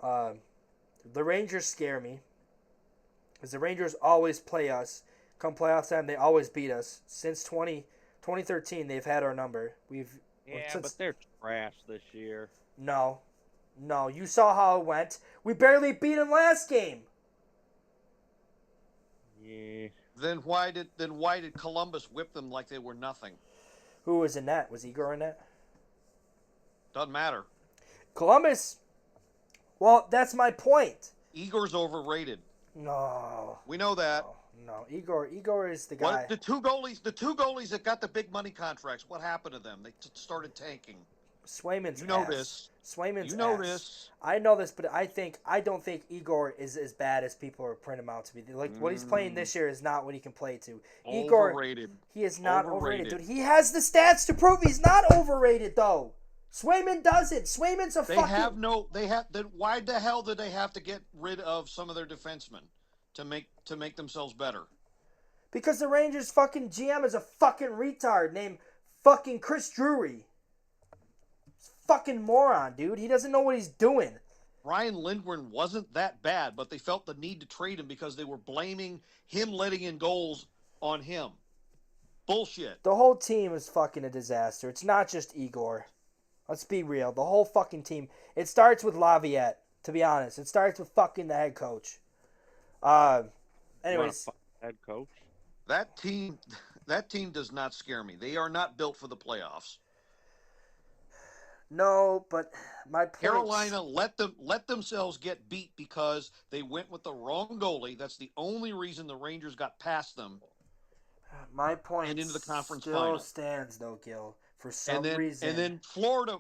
The Rangers scare me, because the Rangers always play us. Come playoff time, they always beat us. Since 2013, they've had our number. But they're trash this year. No, you saw how it went. We barely beat them last game. Yeah. Then why did Columbus whip them like they were nothing? Who was in that? Was Igor in that? Doesn't matter. Columbus. Well, that's my point. Igor's overrated. No. We know that. No. Igor is the guy. The two goalies that got the big money contracts, what happened to them? They started tanking. Swayman's You know ass. this. Swayman's You know ass. this. I know this, but I don't think Igor is as bad as people are printing him out to be. Like what he's playing this year is not what he can play to. Igor, overrated. He is not overrated, dude. He has the stats to prove he's not overrated, though. Swayman doesn't. Swayman's a fucking. Then why the hell did they have to get rid of some of their defensemen to make themselves better? Because the Rangers fucking GM is a fucking retard named fucking Chris Drury. Fucking moron, dude. He doesn't know what he's doing. Ryan Lindgren wasn't that bad, but they felt the need to trade him because they were blaming him letting in goals on him. Bullshit. The whole team is fucking a disaster. It's not just Igor. Let's be real. The whole fucking team. It starts with Laviette, to be honest. It starts with fucking the head coach. Anyways. Head coach? That team does not scare me. They are not built for the playoffs. No, but my point. Carolina let themselves get beat because they went with the wrong goalie. That's the only reason the Rangers got past them. My point and into the conference still final. Stands though, Gil. For some reason. And then Florida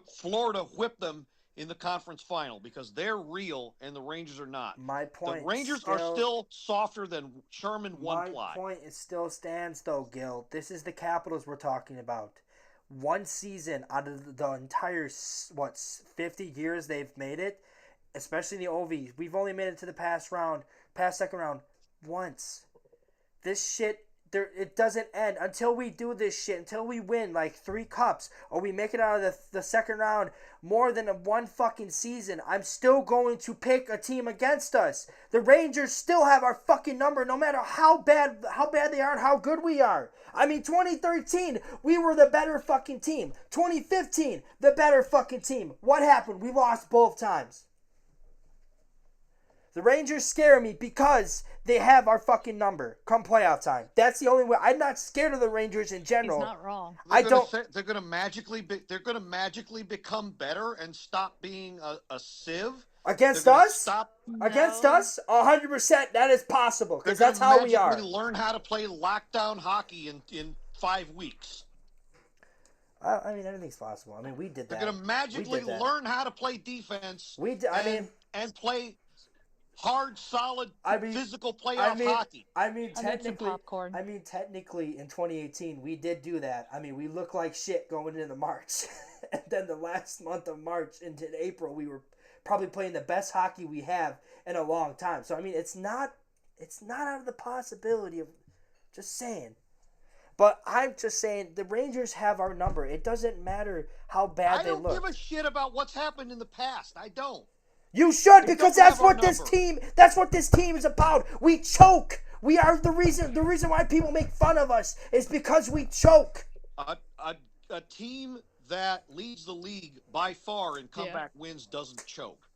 whipped them in the conference final because they're real and the Rangers are not. My point. The Rangers are still softer than Sherman one ply. My point still stands though, Gil. This is the Capitals we're talking about. One season out of the entire 50 years they've made it, especially in the OV, we've only made it to the past second round once. This shit. It doesn't end until we do this shit, until we win like 3 cups or we make it out of the second round more than one fucking season. I'm still going to pick a team against us. The Rangers still have our fucking number no matter how bad they are and how good we are. I mean, 2013, we were the better fucking team. 2015, the better fucking team. What happened? We lost both times. The Rangers scare me because they have our fucking number come playoff time. That's the only way. I'm not scared of the Rangers in general. He's not wrong. They're going to magically become better and stop being a sieve against us. Against us, 100%. That is possible because that's how we are. Learn how to play lockdown hockey in 5 weeks. I mean, anything's possible. I mean, we did that. They're going to magically learn how to play defense. And play hard, solid, physical playoff hockey. I mean, technically, in 2018, we did do that. I mean, we looked like shit going into March, and then the last month of March into April, we were probably playing the best hockey we have in a long time. So I mean, it's not out of the possibility of just saying. But I'm just saying the Rangers have our number. It doesn't matter how bad they look. I don't give a shit about what's happened in the past. I don't. You should, because that's what this team is about. We choke. We are the reason why people make fun of us is because we choke. A team that leads the league by far in comeback wins doesn't choke.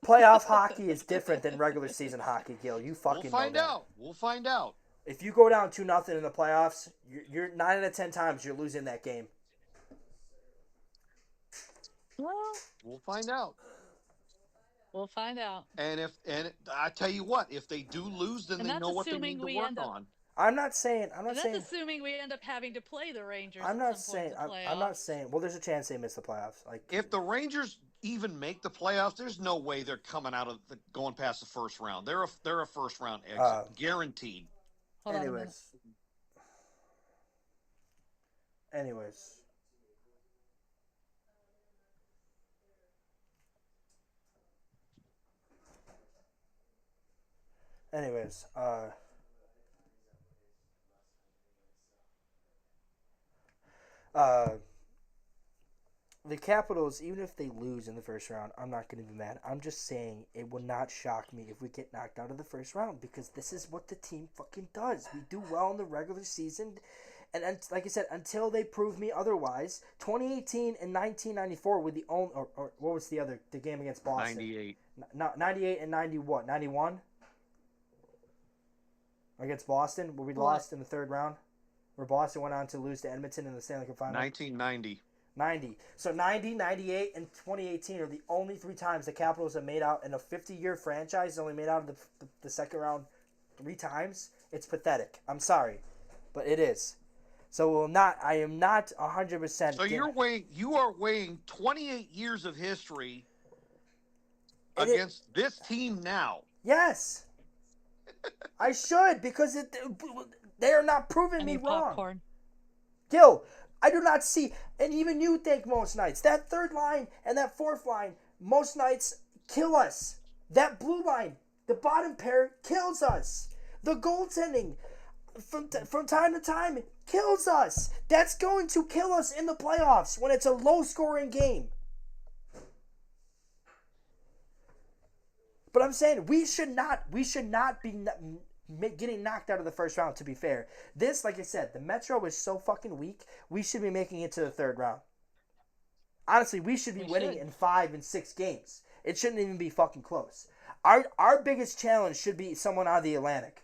Playoff hockey is different than regular season hockey, Gil. You fucking We'll find out. If you go down 2-0 in the playoffs, you're 9 out of 10 times you're losing that game. Well, we'll find out. We'll find out. And I tell you what, if they do lose, then And they that's know what they need assuming to we work end up. on. I'm not saying. And that's assuming we end up having to play the Rangers I'm at not some point in saying. the playoffs. I'm not saying. Well, there's a chance they miss the playoffs. Like If the Rangers even make the playoffs, there's no way they're coming out of going past the first round. They're a first round exit, guaranteed. Hold on a minute. Anyways. The Capitals, even if they lose in the first round, I'm not going to be mad. I'm just saying it would not shock me if we get knocked out of the first round because this is what the team fucking does. We do well in the regular season, and like I said, until they prove me otherwise, 2018 and 1994 were the only, or what was the game against Boston? 98. 98 and 91? Against Boston, where we lost in the third round, where Boston went on to lose to Edmonton in the Stanley Cup Final. 1990. 90. So 90, 98, and 2018 are the only 3 times the Capitals have made out in a 50-year franchise. Only made out of the second round 3 times. It's pathetic. I'm sorry, but it is. So I am not 100%. So you are weighing 28 years of history against this team now. Yes. I should, because they are not proving me wrong. Popcorn. Gil, I do not see, and even you think most nights, that third line and that fourth line, most nights kill us. That blue line, the bottom pair, kills us. The goaltending, from time to time, kills us. That's going to kill us in the playoffs when it's a low-scoring game. But I'm saying we should not be getting knocked out of the first round, to be fair. This, like I said, the Metro is so fucking weak, we should be making it to the third round. Honestly, we should be winning in 5 and 6 games. It shouldn't even be fucking close. Our biggest challenge should be someone out of the Atlantic.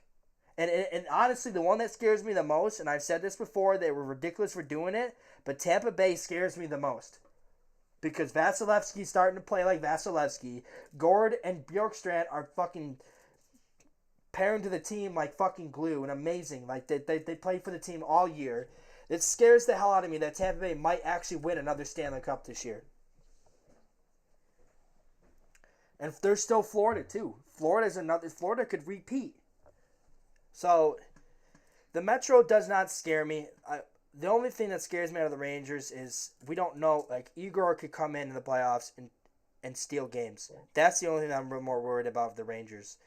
And honestly, the one that scares me the most, and I've said this before, they were ridiculous for doing it, but Tampa Bay scares me the most. Because Vasilevsky's starting to play like Vasilevsky. Gord and Bjorkstrand are fucking pairing to the team like fucking glue and amazing. Like they played for the team all year. It scares the hell out of me that Tampa Bay might actually win another Stanley Cup this year. And there's still Florida too. Florida could repeat. So the Metro does not scare me. The only thing that scares me out of the Rangers is we don't know. Like Igor could come in the playoffs and steal games. That's the only thing I'm more worried about with the Rangers.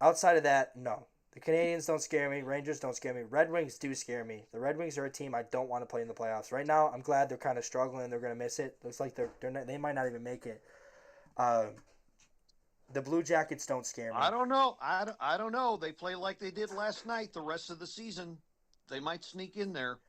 Outside of that, no. The Canadians don't scare me. Rangers don't scare me. Red Wings do scare me. The Red Wings are a team I don't want to play in the playoffs. Right now, I'm glad they're kind of struggling. They're going to miss it. Looks like they might not even make it. The Blue Jackets don't scare me. I don't know. I don't know. They play like they did last night. The rest of the season, they might sneak in there.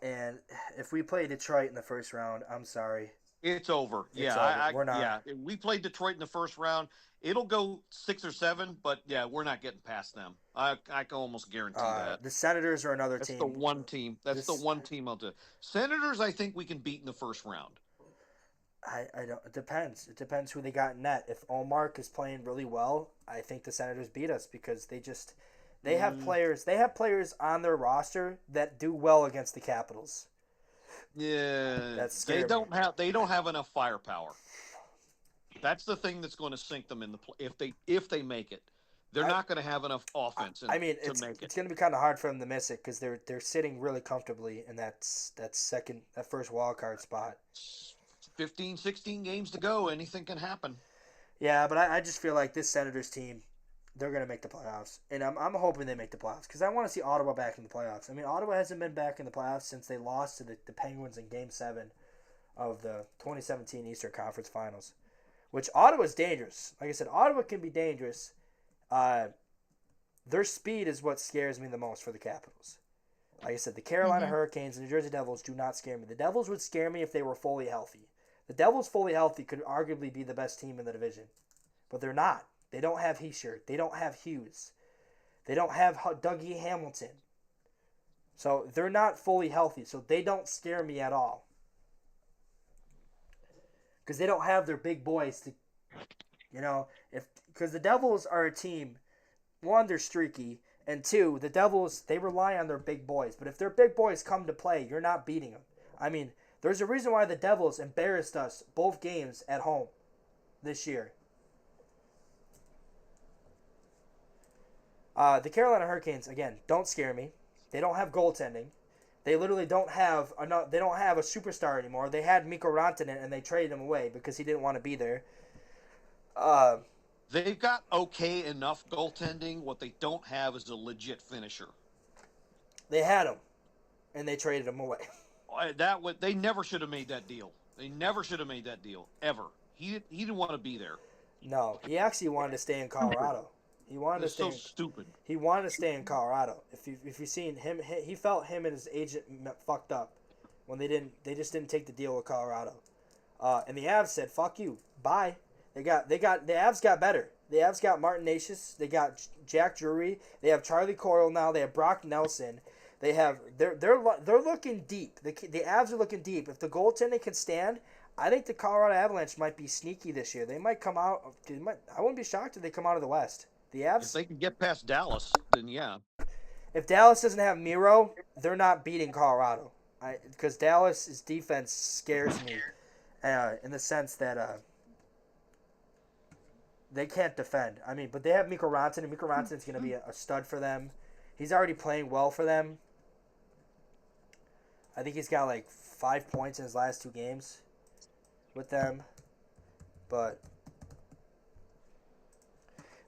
And if we play Detroit in the first round, I'm sorry. It's over. We're not. Yeah, we played Detroit in the first round. It'll go 6 or 7, but yeah, we're not getting past them. I can almost guarantee that. The Senators are another team. That's the one team. That's the one team I'll do. Senators, I think we can beat in the first round. I don't. It depends. It depends who they got in net. If Olmark is playing really well, I think the Senators beat us because they have players. They have players on their roster that do well against the Capitals. Yeah, they don't have enough firepower. That's the thing that's going to sink them in the if they make it. They're not going to have enough offense. It's going to be kind of hard for them to miss it because they're sitting really comfortably in that first wild card spot. 15, 16 games to go. Anything can happen. Yeah, but I just feel like this Senators team, they're going to make the playoffs. And I'm hoping they make the playoffs because I want to see Ottawa back in the playoffs. I mean, Ottawa hasn't been back in the playoffs since they lost to the Penguins in Game 7 of the 2017 Eastern Conference Finals, which Ottawa's dangerous. Like I said, Ottawa can be dangerous. Their speed is what scares me the most for the Capitals. Like I said, the Carolina Hurricanes and the New Jersey Devils do not scare me. The Devils would scare me if they were fully healthy. The Devils fully healthy could arguably be the best team in the division. But they're not. They don't have Heischer. They don't have Hughes. They don't have Dougie Hamilton. So they're not fully healthy. So they don't scare me at all. because they don't have their big boys to, because the Devils are a team. One, they're streaky, and two, the Devils, they rely on their big boys. But if their big boys come to play, you're not beating them. I mean, there's a reason why the Devils embarrassed us both games at home this year. The Carolina Hurricanes, again, don't scare me. They don't have goaltending. They literally don't have a superstar anymore. They had Mikko Rantanen, and they traded him away because he didn't want to be there. They've got okay enough goaltending. What they don't have is a legit finisher. They had him, and they traded him away. They never should have made that deal. They never should have made that deal ever. He didn't want to be there. No, he actually wanted to stay in Colorado. He wanted to stay. So stupid. He wanted to stay in Colorado. If you've seen him, he felt him and his agent fucked up when they just didn't take the deal with Colorado. And the Avs said, "Fuck you, bye." The Avs got better. The Avs got Martin Necas. They got Jack Drury. They have Charlie Coyle now. They have Brock Nelson. They're looking deep. The Avs are looking deep. If the goaltending can stand, I think the Colorado Avalanche might be sneaky this year. They might come out. I wouldn't be shocked if they come out of the West. The Avs. If they can get past Dallas, then yeah. If Dallas doesn't have Miro, they're not beating Colorado. Because Dallas's defense scares me, in the sense that they can't defend. I mean, but they have Mikko Rantanen. Mikko Rantanen's going to be a stud for them. He's already playing well for them. I think he's got like 5 points in his last 2 games with them. But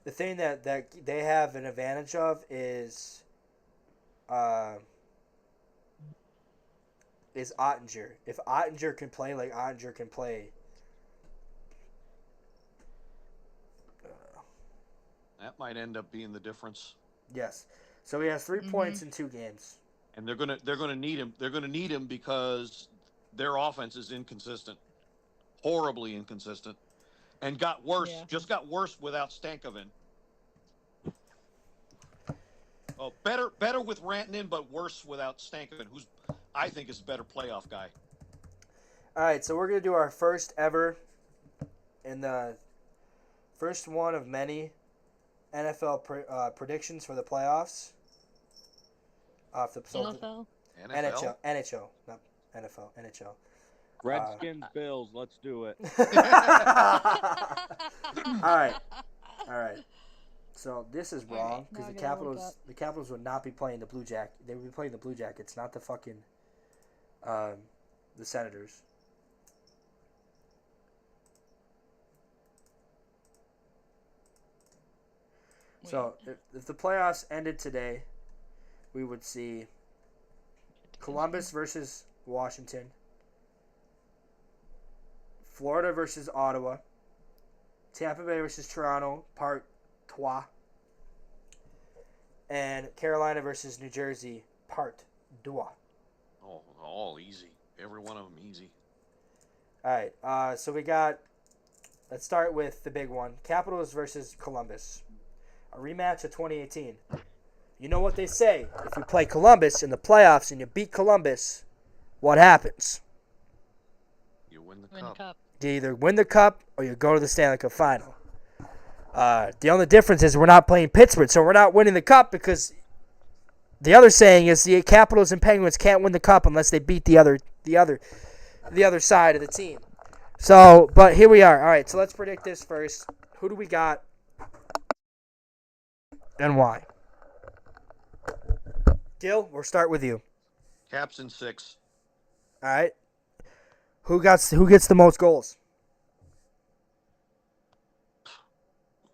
the thing that they have an advantage of is Ottinger. If Ottinger can play like Ottinger can play, That might end up being the difference. yes. So he has 3 points in 2 games. And they're gonna need him. They're gonna need him because their offense is inconsistent, horribly inconsistent, and got worse. Yeah. Just got worse without Stankoven. Oh, better with Rantanen, but worse without Stankoven, who's I think is a better playoff guy. All right, so we're gonna do our first ever, in the first one of many NFL predictions for the playoffs. NFL. NHL, not NFL, NHL. Redskins, Bills, let's do it. All right. So this is wrong because now the I gotta look Capitals would not be playing the Blue Jackets. They would be playing the Blue Jackets, not the fucking the Senators. So if the playoffs ended today, we would see Columbus versus Washington, Florida versus Ottawa, Tampa Bay versus Toronto, part 3, and Carolina versus New Jersey, part 2. Oh, all easy. Every one of them easy. All right, so let's start with the big one, Capitals versus Columbus. A rematch of 2018. You know what they say. If you play Columbus in the playoffs and you beat Columbus, what happens? You win the Win cup. You either win the cup or you go to the Stanley Cup final. The only difference is we're not playing Pittsburgh, so we're not winning the cup because the other saying is the Capitals and Penguins can't win the cup unless they beat the other side of the team. So, but here we are. All right, so let's predict this first. Who do we got? And why? Gil, we'll start with you. Caps in 6. All right. Who gets the most goals?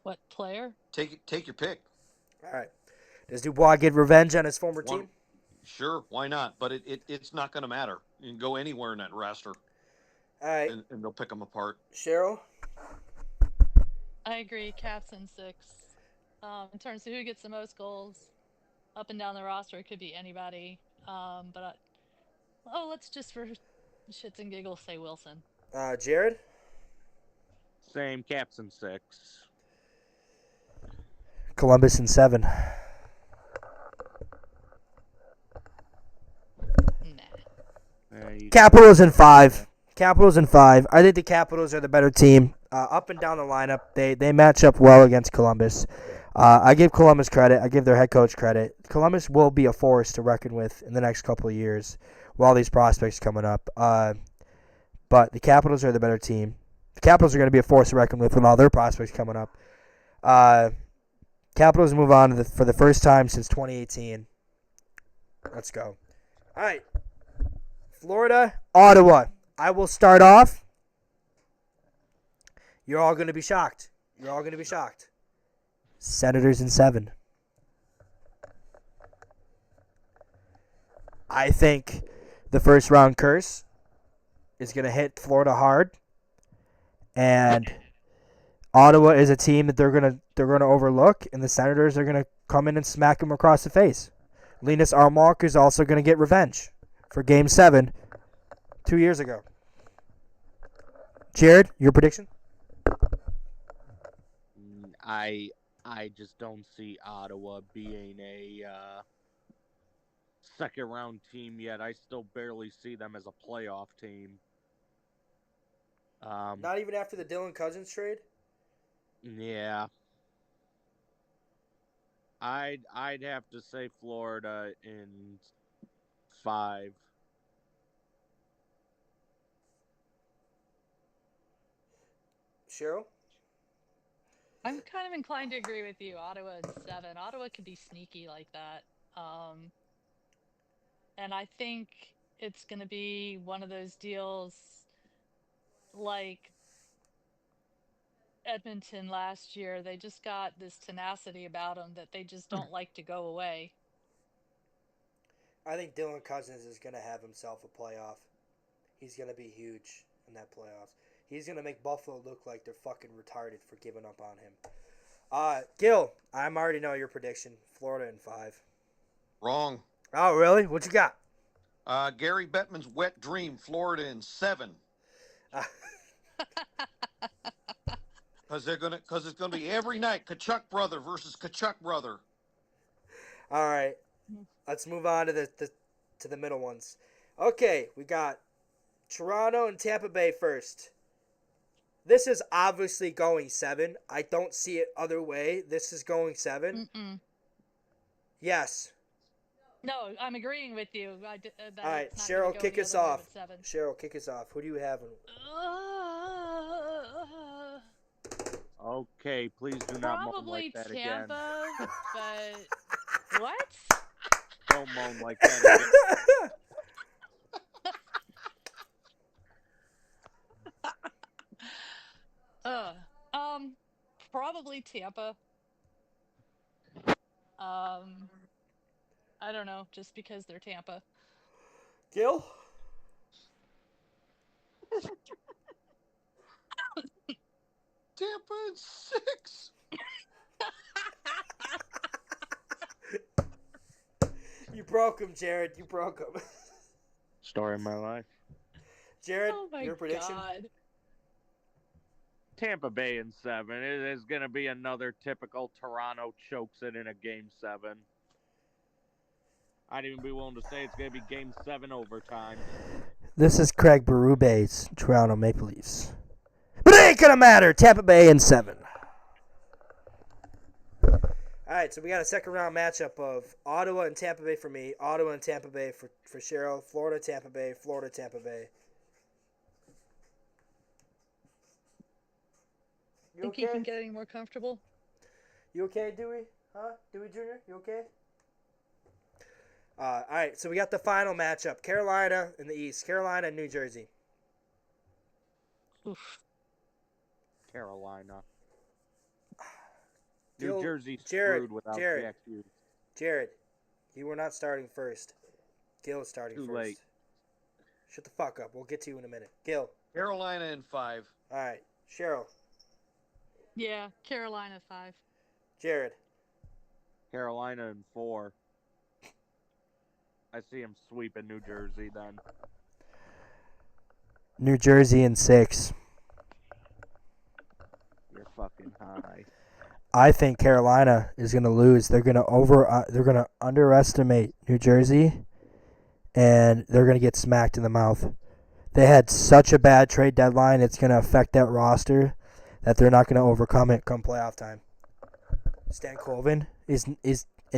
What player? Take your pick. All right. Does Dubois get revenge on his former team? Sure, why not? But it's not going to matter. You can go anywhere in that roster, All right. and they'll pick them apart. Cheryl? I agree. Caps in 6. In terms of who gets the most goals, up and down the roster, it could be anybody. Let's just for shits and giggles say Wilson. Jared? Same, Caps in 6. Columbus in 7. Nah. You Capitals in 5. Capitals in 5. I think the Capitals are the better team. Up and down the lineup, they match up well against Columbus. I give Columbus credit. I give their head coach credit. Columbus will be a force to reckon with in the next couple of years while these prospects coming up. But the Capitals are the better team. The Capitals are going to be a force to reckon with all their prospects coming up. Capitals move on for the first time since 2018. Let's go. All right. Florida, Ottawa. I will start off. You're all going to be shocked. Senators in 7. I think the first round curse is going to hit Florida hard, and Ottawa is a team that they're going to overlook, and the Senators are going to come in and smack them across the face. Linus Armark is also going to get revenge for Game 7 2 years ago. Jared, your prediction? I just don't see Ottawa being a second round team yet. I still barely see them as a playoff team. Not even after the Dylan Cousins trade? Yeah. I'd have to say Florida in 5. Cheryl? I'm kind of inclined to agree with you. Ottawa in 7. Ottawa could be sneaky like that. And I think it's going to be one of those deals like Edmonton last year. They just got this tenacity about them that they just don't like to go away. I think Dylan Cousins is going to have himself a playoff. He's going to be huge in that playoffs. He's going to make Buffalo look like they're fucking retarded for giving up on him. Gil, I already know your prediction. Florida in 5. Wrong. Oh, really? What you got? Gary Bettman's wet dream, Florida in 7. Because it's gonna be every night Kachuk brother versus Kachuk brother. All right, let's move on to the middle ones. Okay, we got Toronto and Tampa Bay first. This is obviously going 7. I don't see it other way. This is going 7. Mm-mm. Yes. No, I'm agreeing with you. All right, Cheryl, kick us off. Cheryl, kick us off. Who do you have? Okay, please do not moan like that again. Probably Tampa, but what? Don't moan like that again. Probably Tampa. I don't know, just because they're Tampa. Gil? Tampa in 6. You broke him, Jared. You broke him. Story of my life. Jared, Oh my your prediction? God. Tampa Bay in 7. It is going to be another typical Toronto chokes it in a Game 7. I'd even be willing to say it's going to be Game 7 overtime. This is Craig Berube's Toronto Maple Leafs. But it ain't going to matter. Tampa Bay in 7. All right, so we got a second round matchup of Ottawa and Tampa Bay for me, Ottawa and Tampa Bay for Cheryl, Florida, Tampa Bay, Florida, Tampa Bay. You Think you can get any more comfortable? You okay, Dewey? Huh? Dewey Jr., you okay? All right, so we got the final matchup. Carolina in the East. Carolina and New Jersey. Oof. Carolina. Gil, New Jersey's Jared, screwed without Jared, Jack Hughes. Jared, you were not starting first. Gil is starting Too first. late. Shut the fuck up. We'll get to you in a minute. Gil. Carolina in 5. All right. Cheryl. Yeah, Carolina 5. Jared. Carolina in 4. I see him sweeping New Jersey then. New Jersey in 6. You're fucking high. I think Carolina is going to lose. They're going to underestimate New Jersey, and they're going to get smacked in the mouth. They had such a bad trade deadline, it's going to affect that roster that they're not going to overcome it come playoff time. Stan Colvin and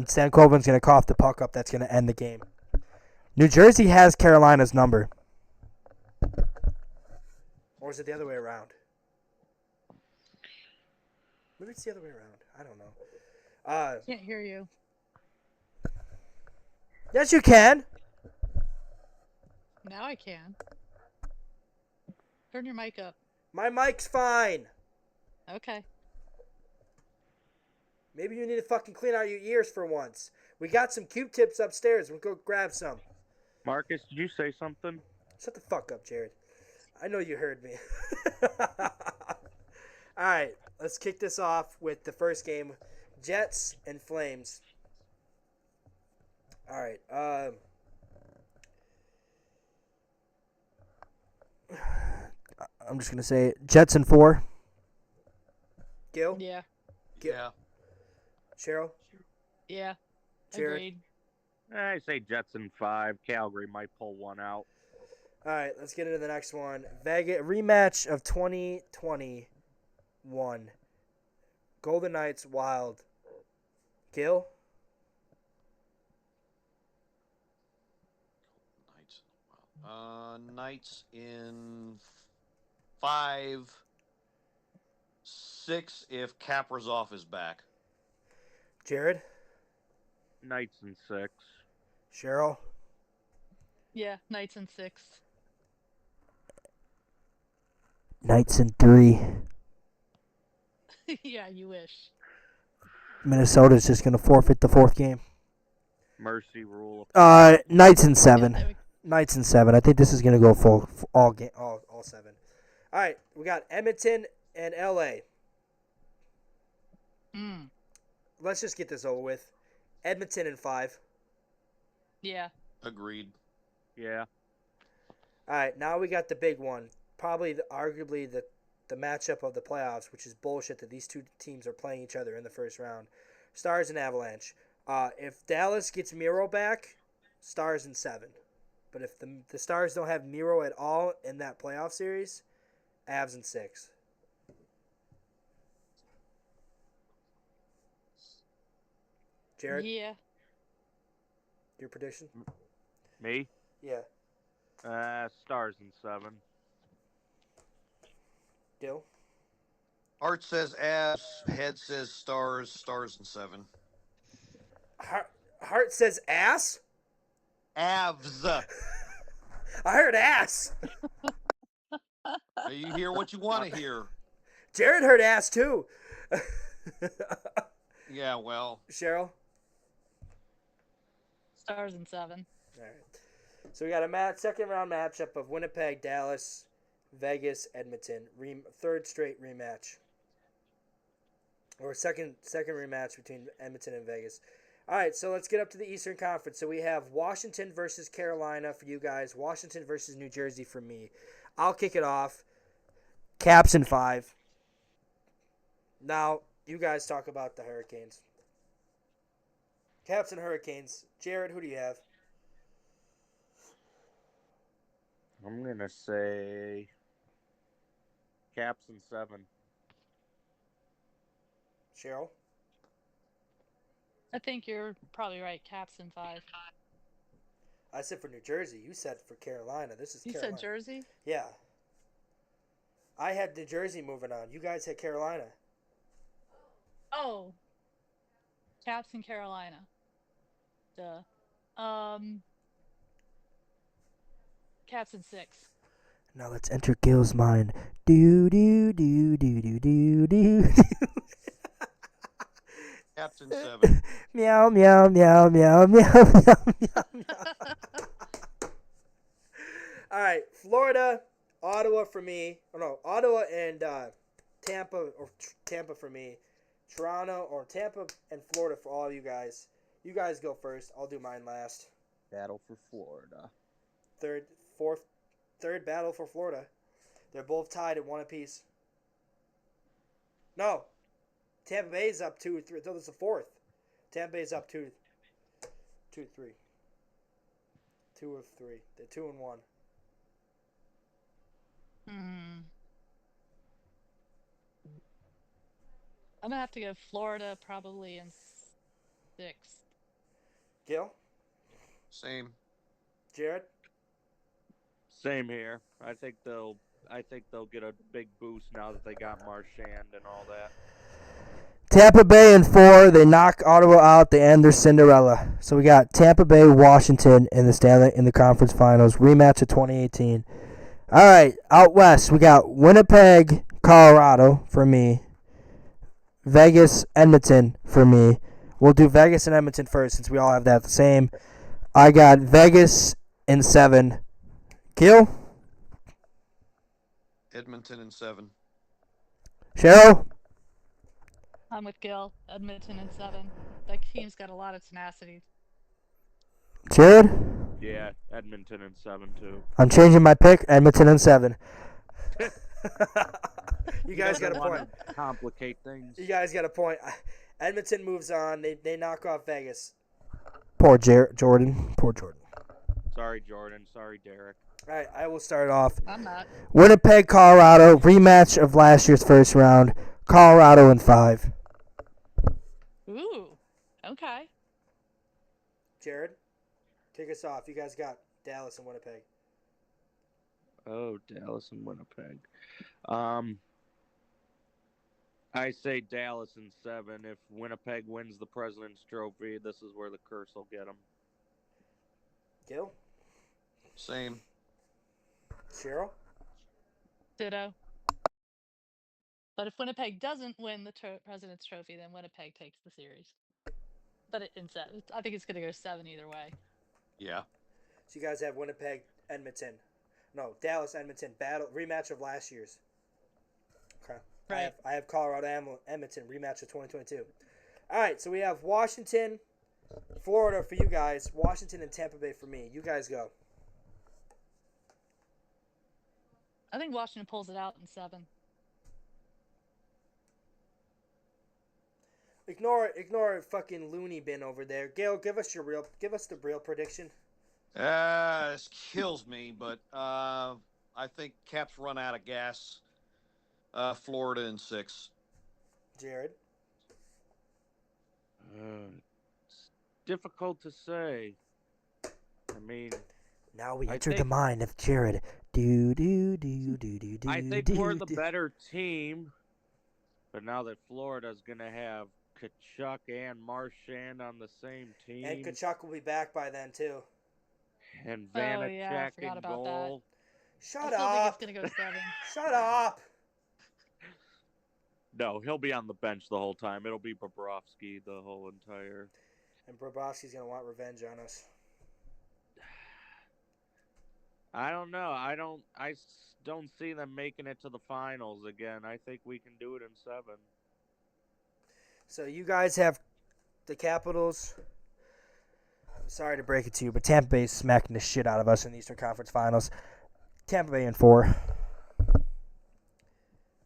Stan Colvin's going to cough the puck up that's going to end the game. New Jersey has Carolina's number. Or is it the other way around? Maybe it's the other way around. I don't know. Can't hear you. Yes, you can. Now I can. Turn your mic up. My mic's fine. Okay. Maybe you need to fucking clean out your ears for once. We got some Q-tips upstairs. We'll go grab some. Marcus, did you say something? Shut the fuck up, Jared. I know you heard me. All right, let's kick this off with the first game, Jets and Flames. All right. I'm just gonna say Jets in 4. Gil, Yeah. Yeah. Cheryl, Yeah. Jared. Agreed. I say Jets in 5. Calgary might pull one out. All right, let's get into the next one. Vegas rematch of 2021. Golden Knights Wild. Gil, Knights in 5, 6 if Kaprizov is back. Jared, Knights in 6. Cheryl, Yeah. Knights in 6. Knights in 3. Yeah, you wish. Minnesota's just gonna forfeit the 4th game. Mercy rule. Knights in 7. Yeah, Knights in 7. I think this is gonna go full all 7. All right, we got Edmonton and LA. Let's just get this over with. Edmonton in 5. Yeah. Agreed. Yeah. All right, now we got the big one. Probably, arguably, the matchup of the playoffs, which is bullshit that these two teams are playing each other in the first round. Stars and Avalanche. If Dallas gets Miro back, Stars in 7. But if the Stars don't have Miro at all in that playoff series, Avs in 6. Jared, Yeah. your prediction? Me? Yeah. Stars in 7. Dill? Art says Avs. Head says Stars. Stars in 7. Hart says ass? Avs. I heard ass. You hear what you want to hear. Jared heard ass too. Yeah, well. Cheryl? Stars in 7. All right. So we got a second round matchup of Winnipeg, Dallas, Vegas, Edmonton. Third straight rematch. Or second rematch between Edmonton and Vegas. All right, so let's get up to the Eastern Conference. So we have Washington versus Carolina for you guys. Washington versus New Jersey for me. I'll kick it off. Caps in 5. Now, you guys talk about the Hurricanes. Caps and Hurricanes. Jared, who do you have? I'm going to say Caps in 7. Cheryl? I think you're probably right. Caps in 5. I said for New Jersey. You said for Carolina. This is You Carolina. said Jersey? Yeah. I had New Jersey moving on. You guys had Carolina. Oh. Caps in Carolina. Duh. Caps in 6. Now let's enter Gil's mind. Do do do do do do do. Captain 7. Meow meow meow meow meow meow meow meow. All right, Florida, Ottawa for me. Oh no, Ottawa and Tampa Tampa for me. Toronto or Tampa and Florida for all you guys. You guys go first. I'll do mine last. Battle for Florida. Third battle for Florida. They're both tied at 1 apiece. No. Tampa Bay's up 2-3. No, it's the 4th. Tampa Bay's up 2-3. 2 of 3. They're 2-1. Hmm. I'm gonna have to go Florida probably in sixth. Gil, Same. Jared, Same here. I think they'll get a big boost now that they got Marchand and all that. Tampa Bay in 4. They knock Ottawa out. They end their Cinderella. So we got Tampa Bay, Washington in the conference finals rematch of 2018. All right, out west we got Winnipeg, Colorado for me. Vegas, Edmonton for me. We'll do Vegas and Edmonton first since we all have that the same. I got Vegas in 7. Gil, Edmonton in 7. Cheryl, I'm with Gil. Edmonton in 7. That team's got a lot of tenacity. Jared. Yeah, Edmonton in 7 too. I'm changing my pick. Edmonton in 7. You He guys got doesn't a wanna point. complicate things. You guys got a point. Edmonton moves on. They knock off Vegas. Poor Jordan. Poor Jordan. Sorry, Jordan. Sorry, Derek. All right, I will start off. I'm not. Winnipeg, Colorado, rematch of last year's first round. Colorado in 5. Ooh. Okay. Jared, kick us off. You guys got Dallas and Winnipeg. Oh, Dallas and Winnipeg. I say Dallas in 7. If Winnipeg wins the President's Trophy, this is where the curse will get them. Gil, Same. Cheryl, Ditto. But if Winnipeg doesn't win the President's Trophy, then Winnipeg takes the series. But in 7. I think it's going to go 7 either way. Yeah. so you guys have Winnipeg, Edmonton. No, Dallas, Edmonton battle rematch of last year's. Okay. Right. I have Colorado, Edmonton rematch of 2022. All right, so we have Washington, Florida for you guys. Washington and Tampa Bay for me. You guys go. I think Washington pulls it out in 7. Ignore fucking loony bin over there. Gail, give us the real prediction. This kills me, but I think Caps run out of gas. Florida in 6. Jared, It's difficult to say. I mean, now we I enter the think- mind of Jared. Do do do do do do. I think do, we're the do. better team. But now that Florida's going to have Kachuk and Marchand on the same team, And Kachuk will be back by then too. and Oh, Vanacek yeah, I forgot in about goal. Shut I still think it's up! going to go 7. Shut up! No, he'll be on the bench the whole time. It'll be Bobrovsky the whole entire. And Bobrovsky's gonna want revenge on us. I don't know. I don't see them making it to the finals again. I think we can do it in 7. So you guys have the Capitals. I'm sorry to break it to you, but Tampa Bay's smacking the shit out of us in the Eastern Conference Finals. Tampa Bay in 4.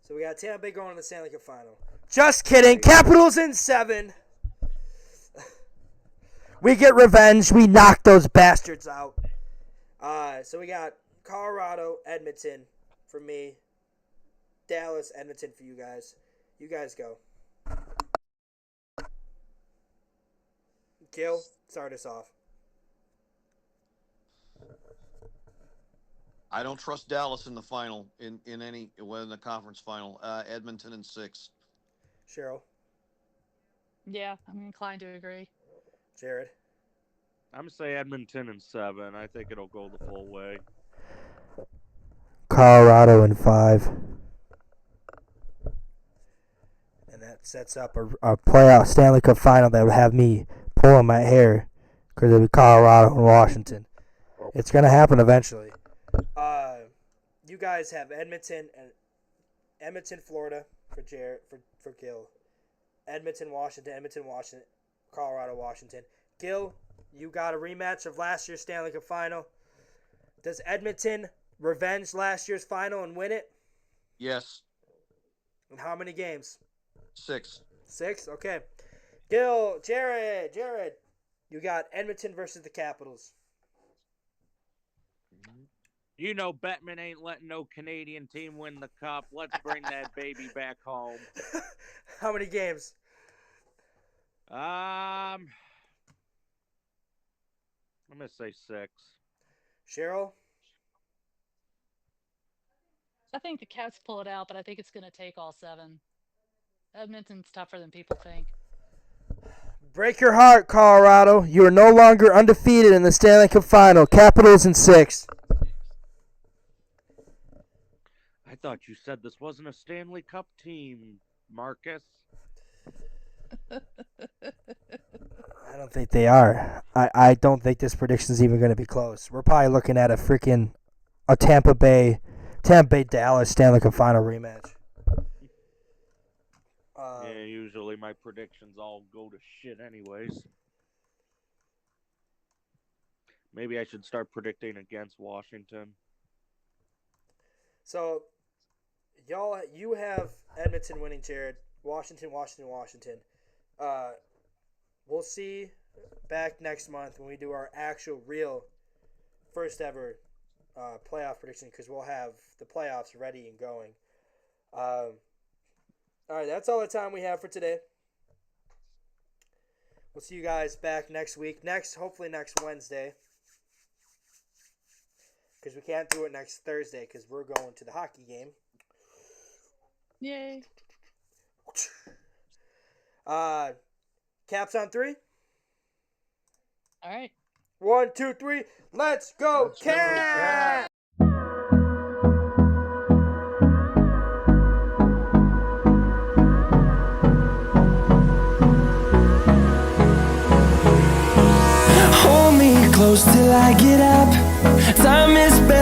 So we got Tampa Bay going to the Stanley Cup Final. Just kidding. Capitals in 7. We get revenge. We knock those bastards out. So we got Colorado, Edmonton for me. Dallas, Edmonton for you guys. You guys go. Gil, start us off. I don't trust Dallas in the final in the conference final. Edmonton in 6. Cheryl, Yeah, I'm inclined to agree. Jared, I'm gonna say Edmonton in 7. I think it'll go the full way. Colorado in 5. And that sets up a playoff Stanley Cup final that would have me pulling my hair because it'll be Colorado and Washington. It's going to happen eventually. You guys have Edmonton, Florida for Jared, for Gil. Edmonton, Washington, Colorado, Washington. Gil, you got a rematch of last year's Stanley Cup final. Does Edmonton revenge last year's final and win it? Yes. And how many games? 6. 6? Okay. Gil, Jared, you got Edmonton versus the Capitals. You know Bettman ain't letting no Canadian team win the cup. Let's bring that baby back home. How many games? I'm gonna say 6. Cheryl? I think the Cats pull it out, but I think it's going to take all 7. Edmonton's tougher than people think. Break your heart, Colorado. You are no longer undefeated in the Stanley Cup Final. Capitals in 6. I thought you said this wasn't a Stanley Cup team, Marcus. I don't think they are. I don't think this prediction's even going to be close. We're probably looking at a Tampa Bay Dallas Stanley Cup Final rematch. Yeah, usually my predictions all go to shit anyways. Maybe I should start predicting against Washington. So, you have Edmonton winning, Jared. Washington. We'll see back next month when we do our actual real first ever playoff prediction, because we'll have the playoffs ready and going. All right, that's all the time we have for today. We'll see you guys back next week. Hopefully next Wednesday. Because we can't do it next Thursday because we're going to the hockey game. Yay. Caps on 3. All right. 1, 2, 3. Let's go, Caps! Hold me close till I get up. Time is barely